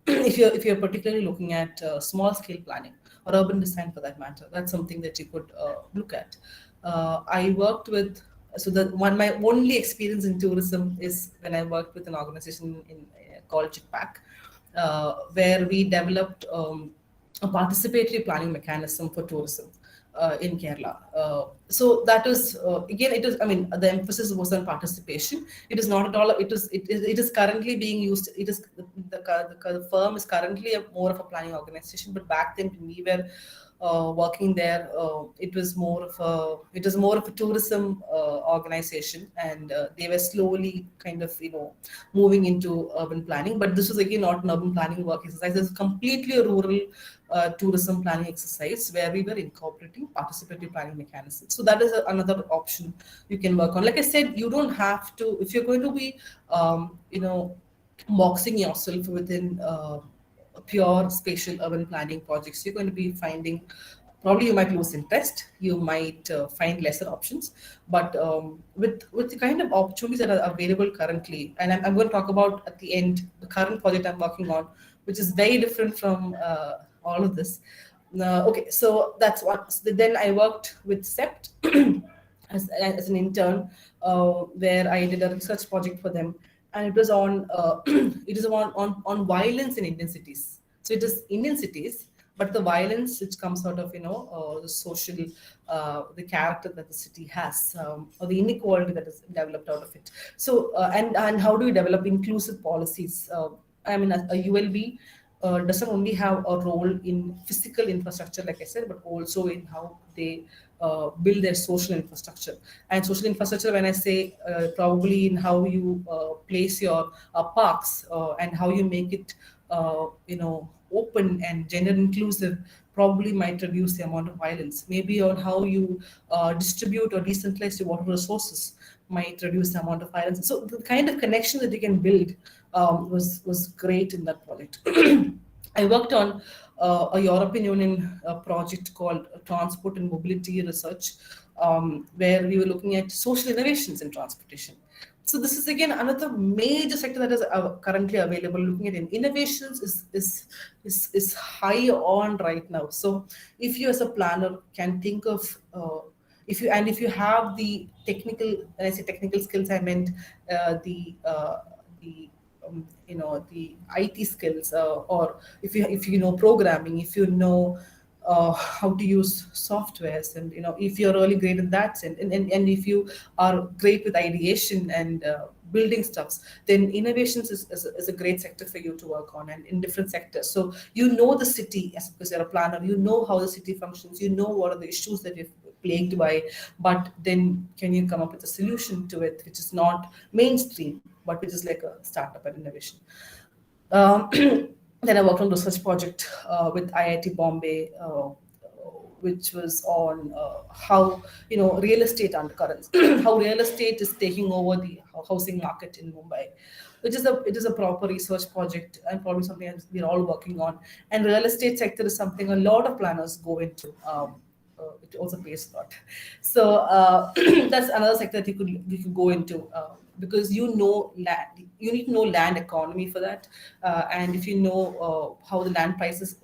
if you're particularly looking at small scale planning or urban design for that matter. That's something that you could look at. I worked with, so the one, my only experience in tourism is when I worked with an organization called Chitpac, where we developed a participatory planning mechanism for tourism in Kerala. So that is again, it is. I mean, the emphasis was on participation. It is not at all. It is currently being used. It is the firm is currently more of a planning organization. But back then, when we were working there, it was more of a tourism organization, and they were slowly kind of moving into urban planning. But this was again not an urban planning work exercise. It's completely a rural tourism planning exercise where we were incorporating participatory planning mechanisms. So that is another option you can work on. Like I said, you don't have to, if you're going to be boxing yourself within pure spatial urban planning projects, you're going to be finding, probably you might lose interest, you might find lesser options. But with the kind of opportunities that are available currently, and I'm going to talk about at the end the current project I'm working on, which is very different from all of this. Okay, so that's what. So then I worked with SEPT as an intern, where I did a research project for them, and it was on it is on violence in Indian cities. So it is Indian cities, but the violence which comes out of the social, the character that the city has, or the inequality that is developed out of it. So and how do we develop inclusive policies? I mean, a ULB doesn't only have a role in physical infrastructure, like I said, but also in how they build their social infrastructure. And social infrastructure, when I say probably in how you place your parks, and how you make it, open and gender inclusive, probably might reduce the amount of violence. Maybe on how you distribute or decentralize your water resources might reduce the amount of violence. So the kind of connection that you can build was great in that project. I worked on a European Union project called Transport and Mobility Research, where we were looking at social innovations in transportation. So this is again another major sector that is currently available. Looking at innovations is high on right now. So if you as a planner can think of if you have the technical, when I say technical skills, I meant the the IT skills, or if you know programming, if you know how to use softwares, and if you're really great at that, and if you are great with ideation and building stuffs, then innovations is a great sector for you to work on, and in different sectors. So the city, as because you're a planner, you know how the city functions, you know what are the issues that you're plagued by, but then can you come up with a solution to it which is not mainstream, but which is like a startup and innovation. Then I worked on research project with IIT Bombay, which was on how real estate undercurrents, how real estate is taking over the housing market in Mumbai, which is a proper research project and probably something else we're all working on. And real estate sector is something a lot of planners go into. It also pays a lot. So that's another sector that you could go into, because land. You need to know land economy for that, and if you know how the land prices,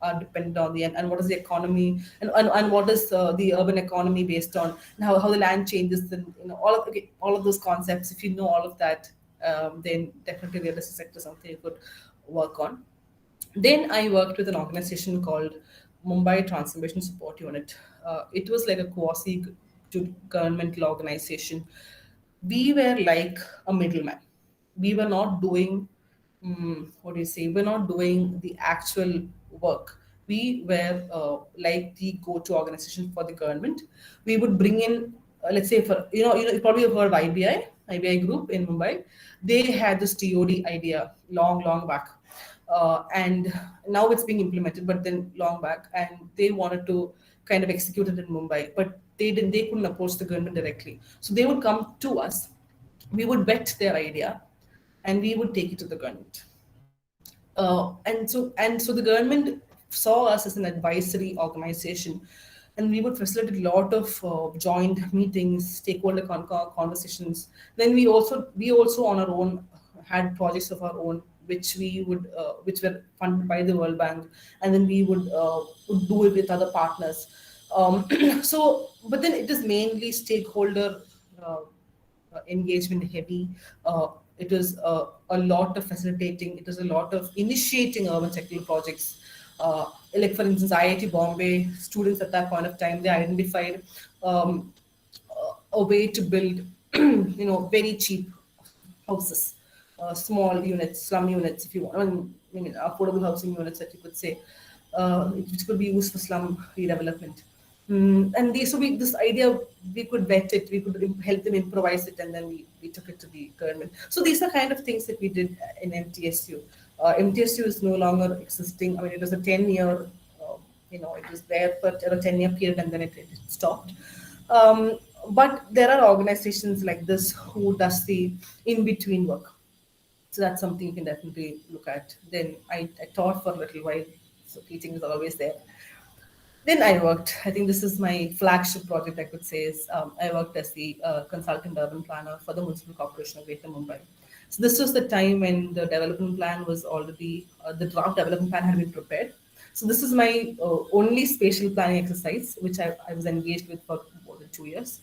are dependent on and what is the economy, and what is the urban economy based on, and how the land changes, and all of those concepts. If you know all of that, then definitely real estate sector is something you could work on. Then I worked with an organization called Mumbai Transformation Support Unit. It was like a quasi governmental organization. We were like a middleman. We were not doing, what do you say? We're not doing the actual work. we were like the go-to organization for the government. We would bring in, let's say, for you probably have heard of IBI Group in Mumbai. They had this TOD idea long back, and now it's being implemented. But then long back, and they wanted to kind of execute it in Mumbai, but they couldn't approach the government directly. So they would come to us. We would vet their idea, and we would take it to the government. And so the government saw us as an advisory organization, and we would facilitate a lot of joint meetings, stakeholder conversations. Then we also on our own had projects of our own, which were funded by the World Bank, and then we would do it with other partners. But then it is mainly stakeholder engagement heavy. It was a lot of facilitating. It was a lot of initiating urban sectoral projects. Like for instance, IIT Bombay students at that point of time, they identified a way to build, very cheap houses, small units, slum units, if you want. I mean, affordable housing units that you could say, which could be used for slum redevelopment. And this idea, we could vet it, we could help them improvise it, and then we took it to the government. So these are kind of things that we did in MTSU. MTSU is no longer existing. I mean, it was a 10-year, it was there for a 10-year period, and then it stopped. But there are organizations like this who does the in-between work. So that's something you can definitely look at. Then I taught for a little while, so teaching is always there. Then I worked, I think this is my flagship project, I could say, is I worked as the consultant urban planner for the Municipal Corporation of Greater Mumbai. So this was the time when the development plan was already, the draft development plan had been prepared. So this is my only spatial planning exercise, which I was engaged with for more than 2 years.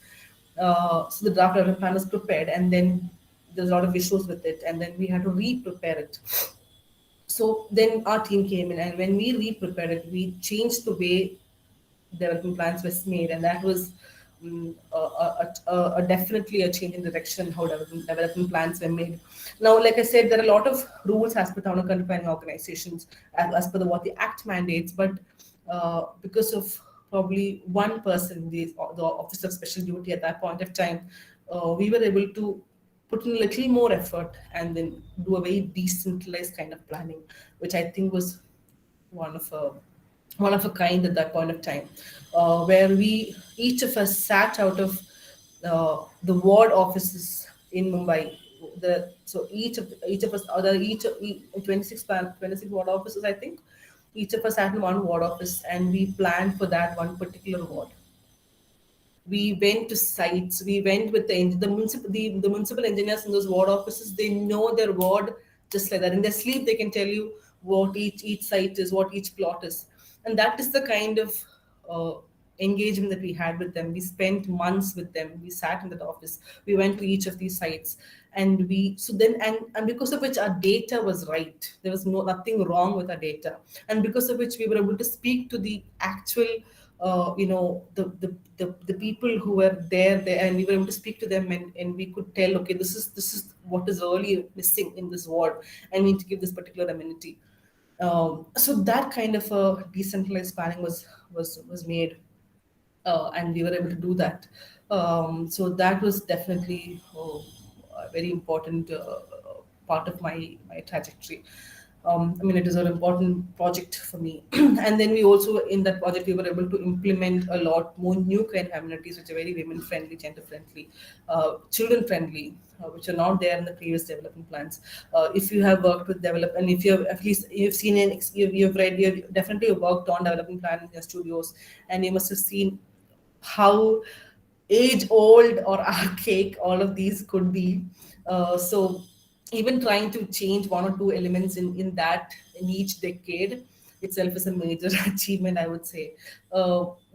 So the draft development plan was prepared, and then there's a lot of issues with it, and then we had to re-prepare it. So then our team came in, and when we re-prepared it, we changed the way development plans were made, and that was definitely a change in direction how development plans were made. Now, like I said, there are a lot of rules as per town and planning organizations, as per what the Act mandates, but because of probably one person, the Office of Special Duty at that point of time, we were able to put in a little more effort and then do a very decentralized kind of planning, which I think was one of a kind at that point of time, where each of us sat out of the ward offices in Mumbai. So each of us, or each 26 ward offices, I think, each of us sat in one ward office, and we planned for that one particular ward. We went to sites. We went with the municipal engineers in those ward offices. They know their ward just like that. In their sleep, they can tell you what each site is, what each plot is, and that is the kind of engagement that we had with them. We spent months with them. We sat in that office. We went to each of these sites, and and because of which our data was right. There was nothing wrong with our data, and because of which we were able to speak to the actual the people who were there, and we were able to speak to them, and we could tell, okay, this is what is really missing in this ward, and we need to give this particular amenity. So that kind of a decentralized planning was made, and we were able to do that. So that was definitely a very important part of my trajectory. I mean, it is an important project for me. And then we also, in that project, we were able to implement a lot more new kind of amenities, which are very women-friendly, gender-friendly, children-friendly, which are not there in the previous development plans. If you have worked with and if you have at least you've seen you've read, you've definitely worked on development plans in your studios, and you must have seen how age-old or archaic all of these could be. So even trying to change one or two elements in each decade itself is a major achievement, I would say.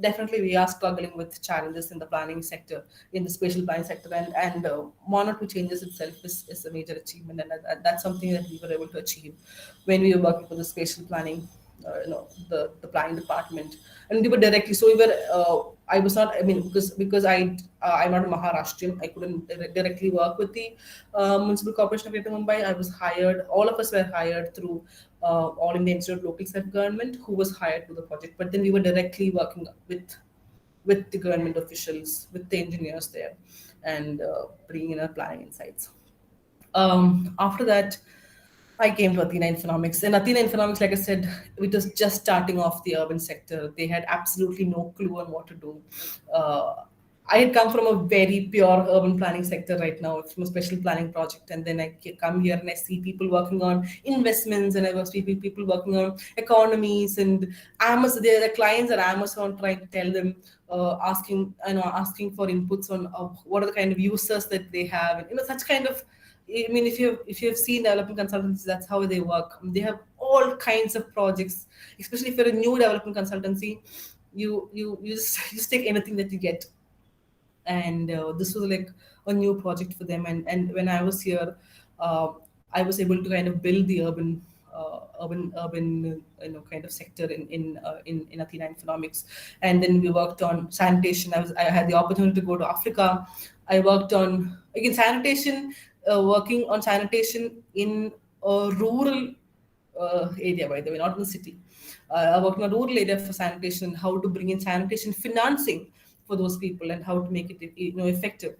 Definitely, we are struggling with challenges in the planning sector, in the spatial planning sector, and one or two changes itself is a major achievement, and that's something that we were able to achieve when we were working for the spatial planning the planning department, and we were directly. So we were. I was not. I mean, because I'm not a Maharashtrian. I couldn't directly work with the municipal corporation of Greater Mumbai. I was hired. All of us were hired through All India Institute of Local Self Government, who was hired to the project. But then we were directly working with the government officials, with the engineers there, and bringing in our planning insights. After that, I came to Athena Economics. And Athena Economics, like I said, it was just starting off the urban sector. They had absolutely no clue on what to do. I had come from a very pure urban planning sector right now, from a special planning project. And then I come here and I see people working on investments, and I see people working on economies, and Amazon, their clients are Amazon, trying to tell them, asking for inputs on what are the kind of users that they have. And, such kind of, I mean, if you have seen development consultancies, that's how they work. They have all kinds of projects. Especially if you're a new development consultancy, you just take anything that you get. And this was like a new project for them. And when I was here, I was able to kind of build the urban kind of sector in Athena Economics. And then we worked on sanitation. I had the opportunity to go to Africa. I worked on, again, sanitation, working on sanitation in a rural area, by the way, not in the city. I worked in a rural area for sanitation, how to bring in sanitation financing for those people and how to make it effective.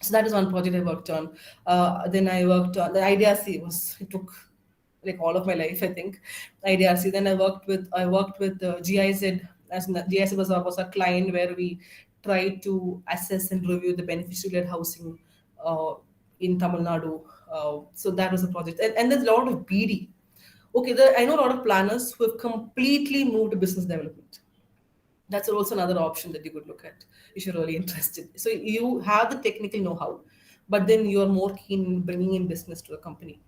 So that is one project I worked on. Then I worked on the IDRC. It took like all of my life, I think. IDRC. Then I worked with GIZ. As GIZ was a client where we tried to assess and review the beneficiary-led housing in Tamil Nadu. So that was a project. And there's a lot of BD. Okay, I know a lot of planners who have completely moved to business development. That's also another option that you could look at if you're really interested. So you have the technical know-how, but then you're more keen in bringing in business to the company.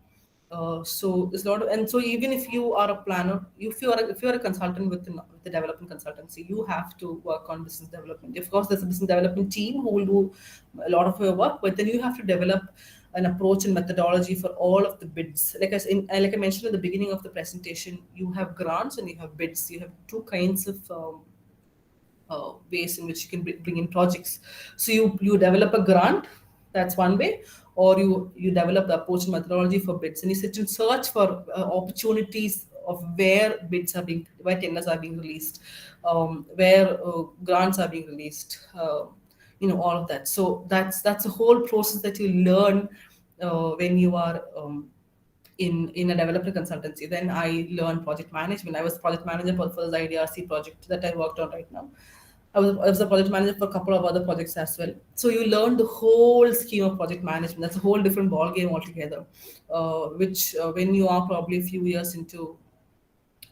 So there's a lot of, and so even if you are a planner, if you are a consultant with the development consultancy, you have to work on business development. Of course, there's a business development team who will do a lot of your work, but then you have to develop an approach and methodology for all of the bids. Like I mentioned at the beginning of the presentation, you have grants and you have bids. You have two kinds of ways in which you can bring in projects. So you develop a grant, that's one way, or you develop the approach and methodology for bids, and you sit and search for opportunities of where tenders are being released, where grants are being released, all of that. So that's a whole process that you learn when you are in a developer consultancy. Then I learned project management. I was project manager for the IDRC project that I worked on right now. I was a project manager for a couple of other projects as well. So you learn the whole scheme of project management. That's a whole different ball game altogether, which when you are probably a few years into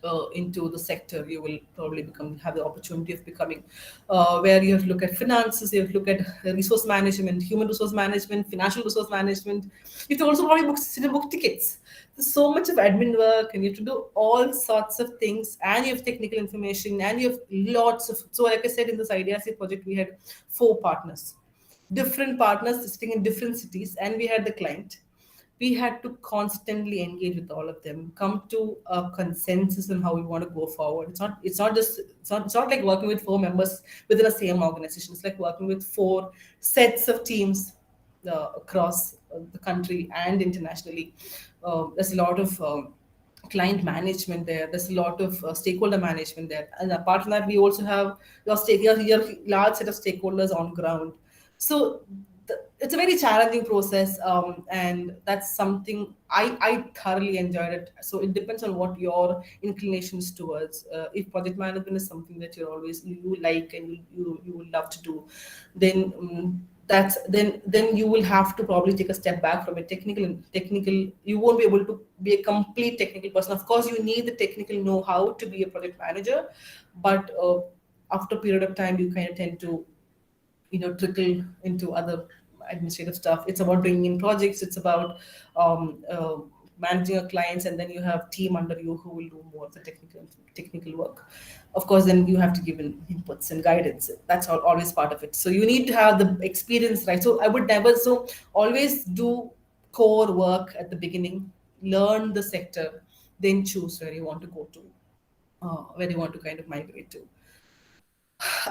the sector, you will probably have the opportunity of becoming, where you have to look at finances, you have to look at resource management, human resource management, financial resource management. You have to also probably book tickets. There's so much of admin work, and you have to do all sorts of things, and you have technical information, and you have lots of. So, like I said, in this IDRC project, we had 4 partners, different partners sitting in different cities, and we had the client. We had to constantly engage with all of them, come to a consensus on how we want to go forward. It's not like working with 4 members within the same organization. It's like working with 4 sets of teams across the country and internationally. There's a lot of client management there. There's a lot of stakeholder management there. And apart from that, we also have your large set of stakeholders on ground. So it's a very challenging process, and that's something I thoroughly enjoyed it. So it depends on what your inclinations towards. If project management is something that you like and you would love to do, then then you will have to probably take a step back from it. Technical, you won't be able to be a complete technical person. Of course, you need the technical know-how to be a project manager, but after a period of time, you kind of tend to trickle into other administrative stuff. It's about bringing in projects. It's about managing your clients, and then you have team under you who will do more of the technical work. Of course, then you have to give in inputs and guidance. That's always part of it. So you need to have the experience, right? So I would always do core work at the beginning, learn the sector, then choose where you want to go to. where you want to kind of migrate to.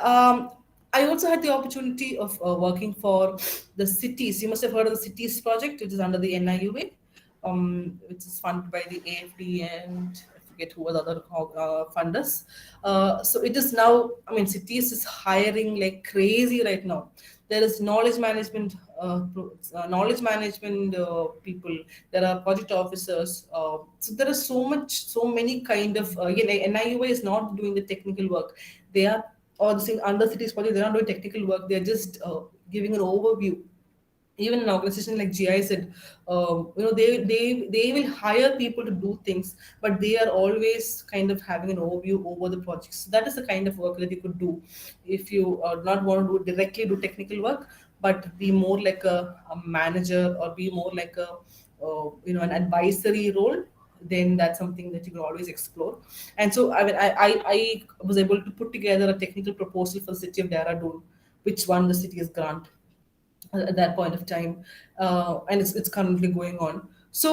Um, I also had the opportunity of working for the cities. You must have heard of the cities project, which is under the NIUA, which is funded by the AFD and I forget who were the other funders. So it is now, I mean, cities is hiring like crazy right now. There is knowledge management people. There are project officers. So there is so many kind of. NIUA is not doing the technical work. They are, or the thing under cities project, they're not doing technical work. They're just giving an overview. Even an organization like GIZ, they will hire people to do things, but they are always kind of having an overview over the projects. So that is the kind of work that you could do if you not want to directly do technical work, but be more like a manager, or be more like a an advisory role. Then that's something that you could always explore. And so I was able to put together a technical proposal for the city of Dehradun, which won the city's grant at that point of time, and it's currently going on. These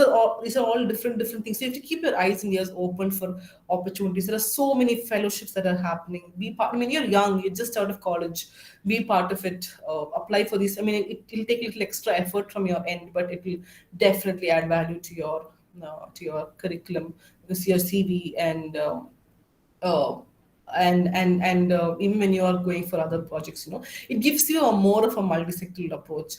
are all different things. So you have to keep your eyes and ears open for opportunities. There are so many fellowships that are happening. Be part. I mean, you're young, you're just out of college. Be part of it. Apply for these. I mean, it'll take a little extra effort from your end, but it will definitely add value to your curriculum, because your CV uh, and even when you are going for other projects, it gives you a more of a multi-sectoral approach.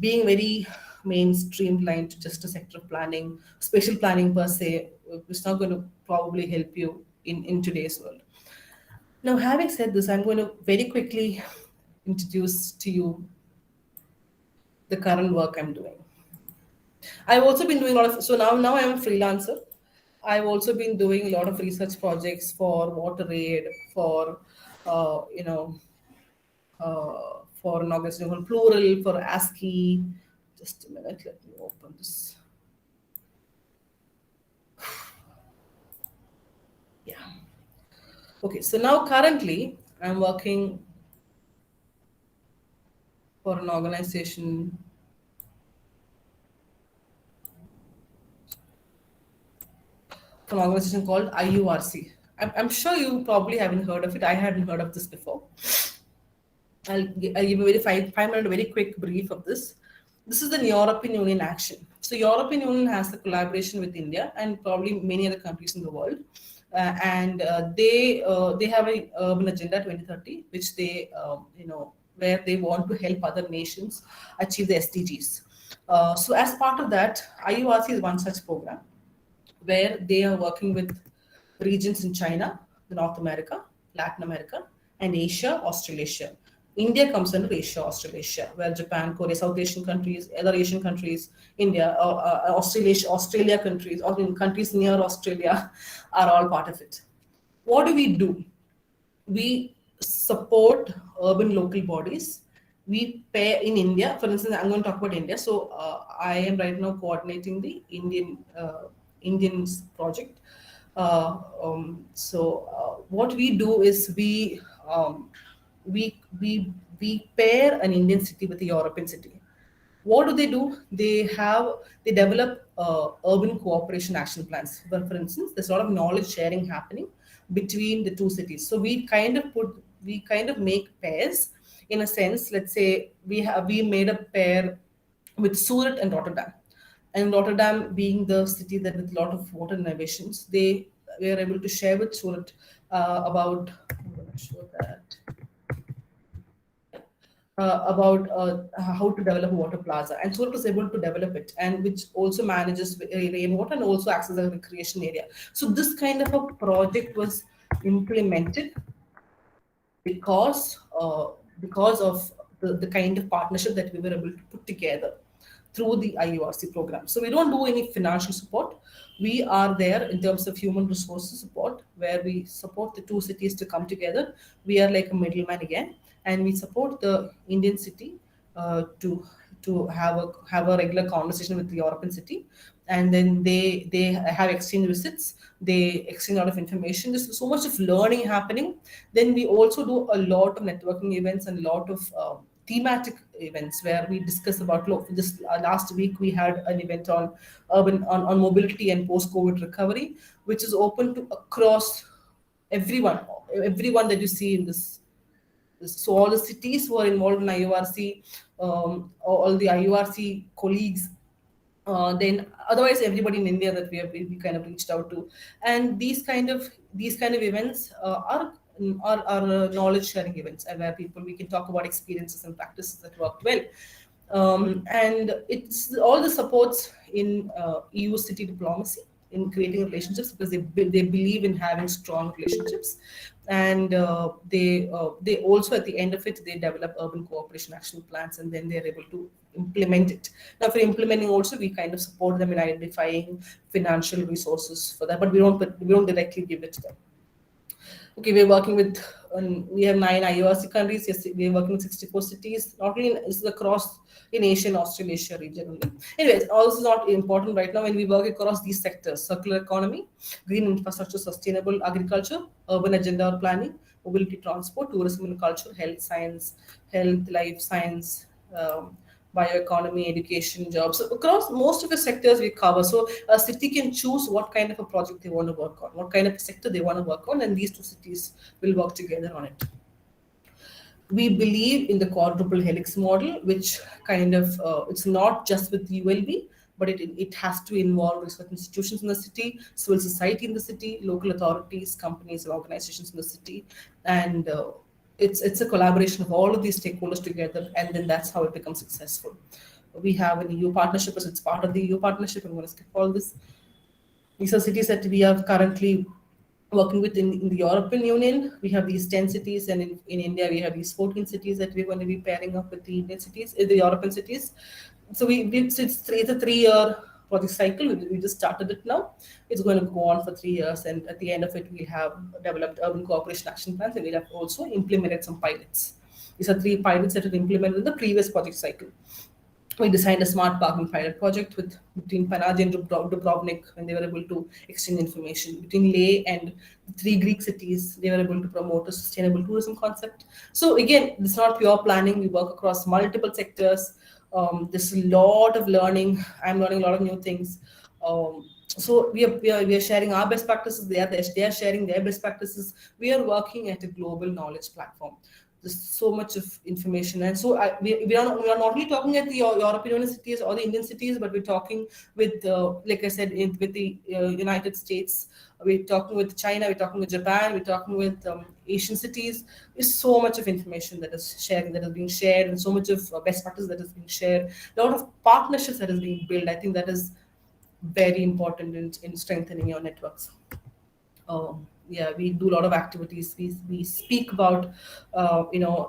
Being very mainstream line to just a sector of planning, spatial planning per se, is not going to probably help you in today's world. Now, having said this, I'm going to very quickly introduce to you the current work I'm doing. I've also been doing a lot of, so now I'm a freelancer. I've also been doing a lot of research projects for WaterAid, for for an organization called Plural, for ASCII. Just a minute, let me open this. Yeah. Okay, so now currently I'm working for an organization called IURC. I'm sure you probably haven't heard of it. I hadn't heard of this before. I'll give a very 5 minute very quick brief of this. This is the European Union action. So European Union has the collaboration with India and probably many other countries in the world, and they have a urban agenda 2030, which they where they want to help other nations achieve the SDGs. So as part of that, IURC is one such program where they are working with regions in China, North America, Latin America, and Asia, Australasia. India comes under Asia, Australasia, where Japan, Korea, South Asian countries, other Asian countries, India, Australia countries, or in countries near Australia are all part of it. What do? We support urban local bodies. We pair in India, for instance, I'm going to talk about India. So I am right now coordinating the Indians project. What we do is we pair an Indian city with a European city. What do? They develop urban cooperation action plans. For instance, there's a lot of knowledge sharing happening between the two cities. So we kind of make pairs in a sense. Let's say we made a pair with Surat and Rotterdam. And Rotterdam being the city that with a lot of water innovations, they were able to share with Surat about. I'm going to show that. About how to develop a water plaza, and Surat was able to develop it, and which also manages rainwater and also acts as a recreation area. So this kind of a project was implemented because of the kind of partnership that we were able to put together through the IURC program. So we don't do any financial support. We are there in terms of human resources support, where we support the two cities to come together. We are like a middleman again, and we support the Indian city to have a regular conversation with the European city, and then they have exchange visits. They exchange a lot of information. There's so much of learning happening. Then we also do a lot of networking events and a lot of thematic events where we discuss about this last week we had an event on urban on mobility and post-COVID recovery, which is open to across everyone, everyone that you see in this. So all the cities who are involved in IURC, all the IURC colleagues, then otherwise everybody in India that we kind of reached out to, and these kind of events are knowledge sharing events, and where people we can talk about experiences and practices that worked well, and it's all the supports in EU city diplomacy in creating relationships, because they believe in having strong relationships, and they also at the end of it they develop urban cooperation action plans, and then they're able to implement it. Now for implementing also we kind of support them in identifying financial resources for that, but we don't directly give it to them. Okay, we're working with, we have 9 IORC countries. Yes, we're working with 64 cities, not only this is across in Asia and Australasia region only. Anyways, all this is not important right now when we work across these sectors: circular economy, green infrastructure, sustainable agriculture, urban agenda or planning, mobility, transport, tourism and culture, health, life science, bioeconomy, education, jobs. So across most of the sectors we cover. So a city can choose what kind of a project they want to work on, what kind of sector they want to work on, and these two cities will work together on it. We believe in the quadruple helix model, which kind of it's not just with ULB, but it has to involve research institutions in the city, civil society in the city, local authorities, companies, and organizations in the city, and it's a collaboration of all of these stakeholders together, and then that's how it becomes successful. We have an EU partnership, as it's part of the EU partnership. I'm going to skip all this. These are cities that we are currently working with in the European Union. We have these 10 cities, and in India, we have these 14 cities that we're going to be pairing up with the Indian cities, the European cities. So it's a 3-year project cycle. We just started it now. It's going to go on for 3 years, and at the end of it, we'll have developed urban cooperation action plans, and we'll have also implemented some pilots. These are 3 pilots that were implemented in the previous project cycle. We designed a smart parking pilot project between Panaji and Dubrovnik, when they were able to exchange information. Between Leh and the 3 Greek cities, they were able to promote a sustainable tourism concept. So again, it's not pure planning. We work across multiple sectors. There's a lot of learning. I'm learning a lot of new things. So we are sharing our best practices. They are sharing their best practices. We are working at a global knowledge platform. There's so much of information, and so we are not only talking at the European universities or the Indian cities, but we're talking with, like I said, with the United States. We're talking with China. We're talking with Japan. We're talking with Asian cities. There's so much of information that is being shared, and so much of best practice that is being shared. A lot of partnerships that is being built. I think that is very important in strengthening your networks. Yeah, we do a lot of activities. We speak about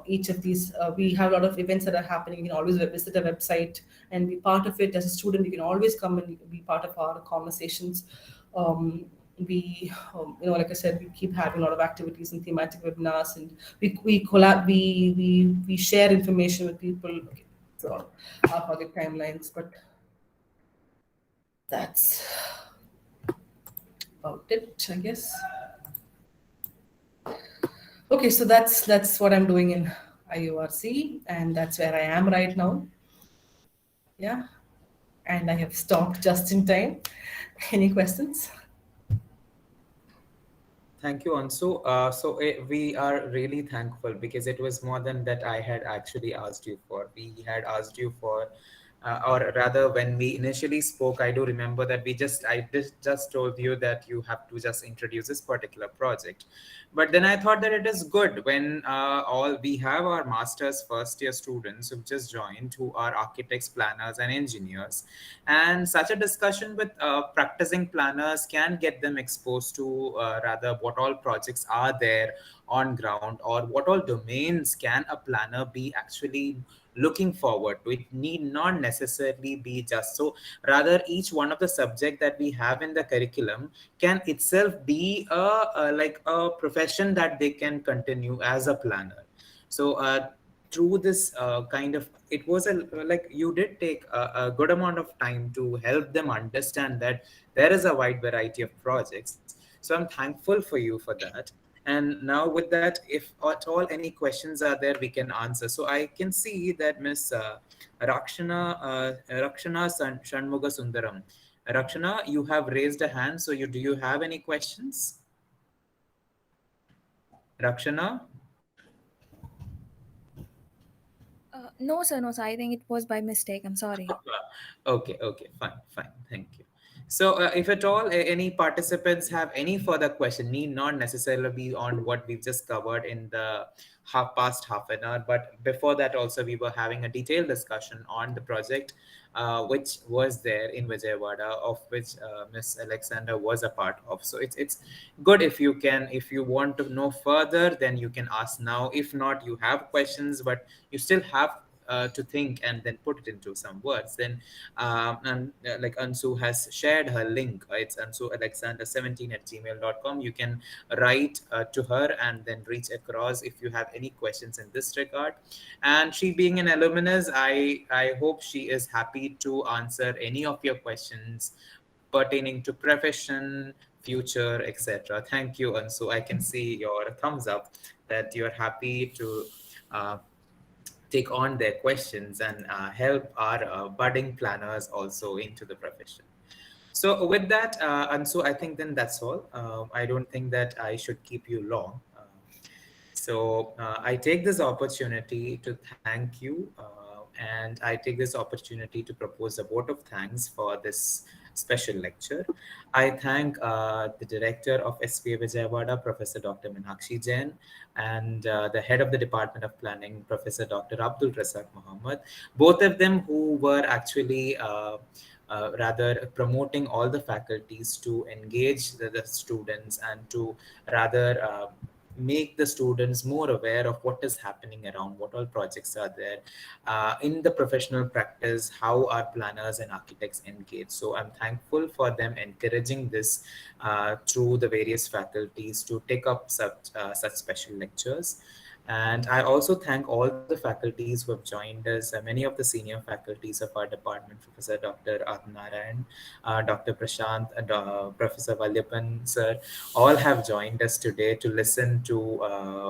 each of these. We have a lot of events that are happening. You can always visit our website and be part of it. As a student, you can always come and be part of our conversations. Like I said, we keep having a lot of activities and thematic webinars, and we collab. We share information with people. Okay, so our project timelines, but that's about it, I guess. Okay, so that's what I'm doing in IURC, and that's where I am right now. Yeah, and I have stopped just in time. Any questions? Thank you, Ansu. We are really thankful, because it was more than that I had actually asked you for. We had asked you for, or rather, when we initially spoke, I do remember that I just told you that you have to just introduce this particular project. But then I thought that it is good when we have our master's first year students who've just joined, who are architects, planners, and engineers, and such a discussion with practicing planners can get them exposed to rather what all projects are there on ground, or what all domains can a planner be actually looking forward to. It need not necessarily be just so. Rather, each one of the subject that we have in the curriculum can itself be like a profession that they can continue as a planner. So through this kind of, it was like you did take a good amount of time to help them understand that there is a wide variety of projects. So I'm thankful for you for that. And now with that, if at all any questions are there, we can answer. So I can see that Miss Rakshana Shanmuga Sundaram. Rakshana, you have raised a hand. So do you have any questions? Rakshana? No, sir, no, sir. I think it was by mistake. I'm sorry. Okay, fine. Thank you. So, if at all any participants have any further question, need not necessarily be on what we've just covered in the past half an hour, but before that also we were having a detailed discussion on the project, which was there in Vijayawada, of which Miss Alexander was a part of. So it's good if you can, if you want to know further, then you can ask now. If not, you have questions, but you still have to think and then put it into some words. Then and like Ansu has shared her link. It's ansualexander17@gmail.com. You can write to her and then reach across if you have any questions in this regard. And she being an alumnus, I hope she is happy to answer any of your questions pertaining to profession, future, etc. Thank you, Ansu. I can see your thumbs up that you're happy to uh, take on their questions and help our budding planners also into the profession. So with that, Ansu, I think then that's all. I don't think that I should keep you long. So I take this opportunity to thank you, and I take this opportunity to propose a vote of thanks for this special lecture. I thank the director of SPA Vijayawada, Professor Dr. Minakshi Jain, and the head of the Department of Planning, Professor Dr. Abdul Razak Muhammad, both of them who were actually rather promoting all the faculties to engage the students and to rather make the students more aware of what is happening around, what all projects are there in the professional practice, how our planners and architects engage. So I'm thankful for them encouraging this through the various faculties to take up such special lectures. And I also thank all the faculties who have joined us, many of the senior faculties of our department, Professor Dr. Adnarayan, Dr. Prashant, Professor Valyapan, sir, all have joined us today to listen to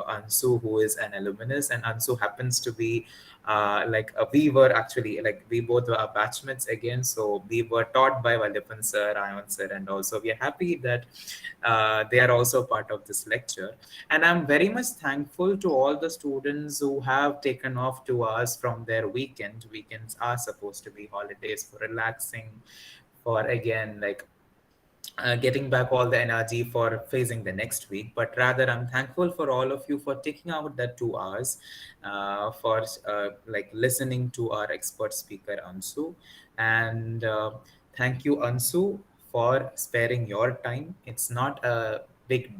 Ansu, who is an alumnus. And Ansu happens to be we were actually, like, we both were batchmates again. So we were taught by Valyapan sir, Ayon sir, and also we are happy that they are also part of this lecture. And I'm very much thankful to all the students who have taken off 2 hours from their weekend. Weekends are supposed to be holidays for relaxing, for again, like getting back all the energy for facing the next week. But rather, I'm thankful for all of you for taking out that 2 hours for like listening to our expert speaker, Ansu. And thank you, Ansu, for sparing your time. It's not a big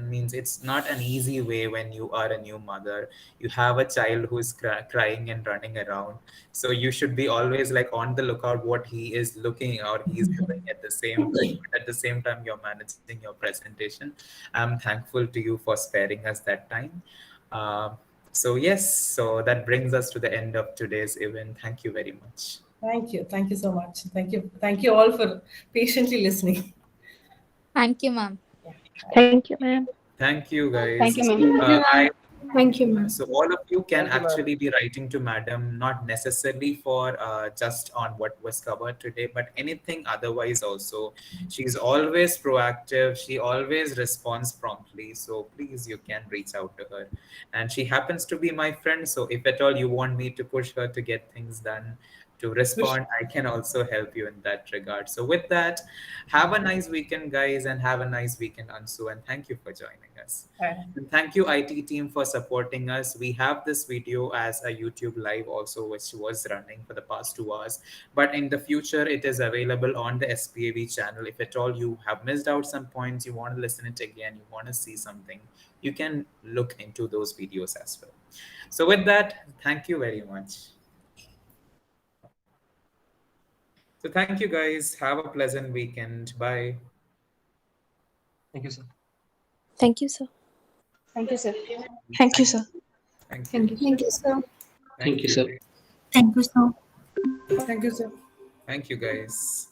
means it's not an easy way when you are a new mother. You have a child who is crying and running around, so you should be always like on the lookout what he is looking or he's doing at the same time. At the same time, you're managing your presentation. I'm thankful to you for sparing us that time. uh, so yes, so that brings us to the end of today's event. Thank you very much. Thank you so much. Thank you all for patiently listening. Thank you, ma'am. Thank you, ma'am. Thank you, Thank guys. you, ma'am. I Thank you, ma'am. So all of you can actually be writing to Madam, not necessarily for just on what was covered today, but anything otherwise also. She's always proactive. She always responds promptly. So please, you can reach out to her. And she happens to be my friend. So if at all you want me to push her to get things done, to respond, I can also help you in that regard. So with that, have a nice weekend, guys, and have a nice weekend, Ansu. And thank you for joining us. And thank you, IT team, for supporting us. We have this video as a YouTube live also, which was running for the past 2 hours. But in the future, it is available on the SPAV channel. If at all you have missed out some points, you want to listen it again, you want to see something, you can look into those videos as well. So with that, thank you very much. So thank you, guys. Have a pleasant weekend. Bye. Thank you, sir. Thank you, sir. Thank you, sir. Thank you, sir. Thank Thank you. you. Thank you, sir. Thank you, sir. Thank you, sir. Thank you, sir. Thank you, guys.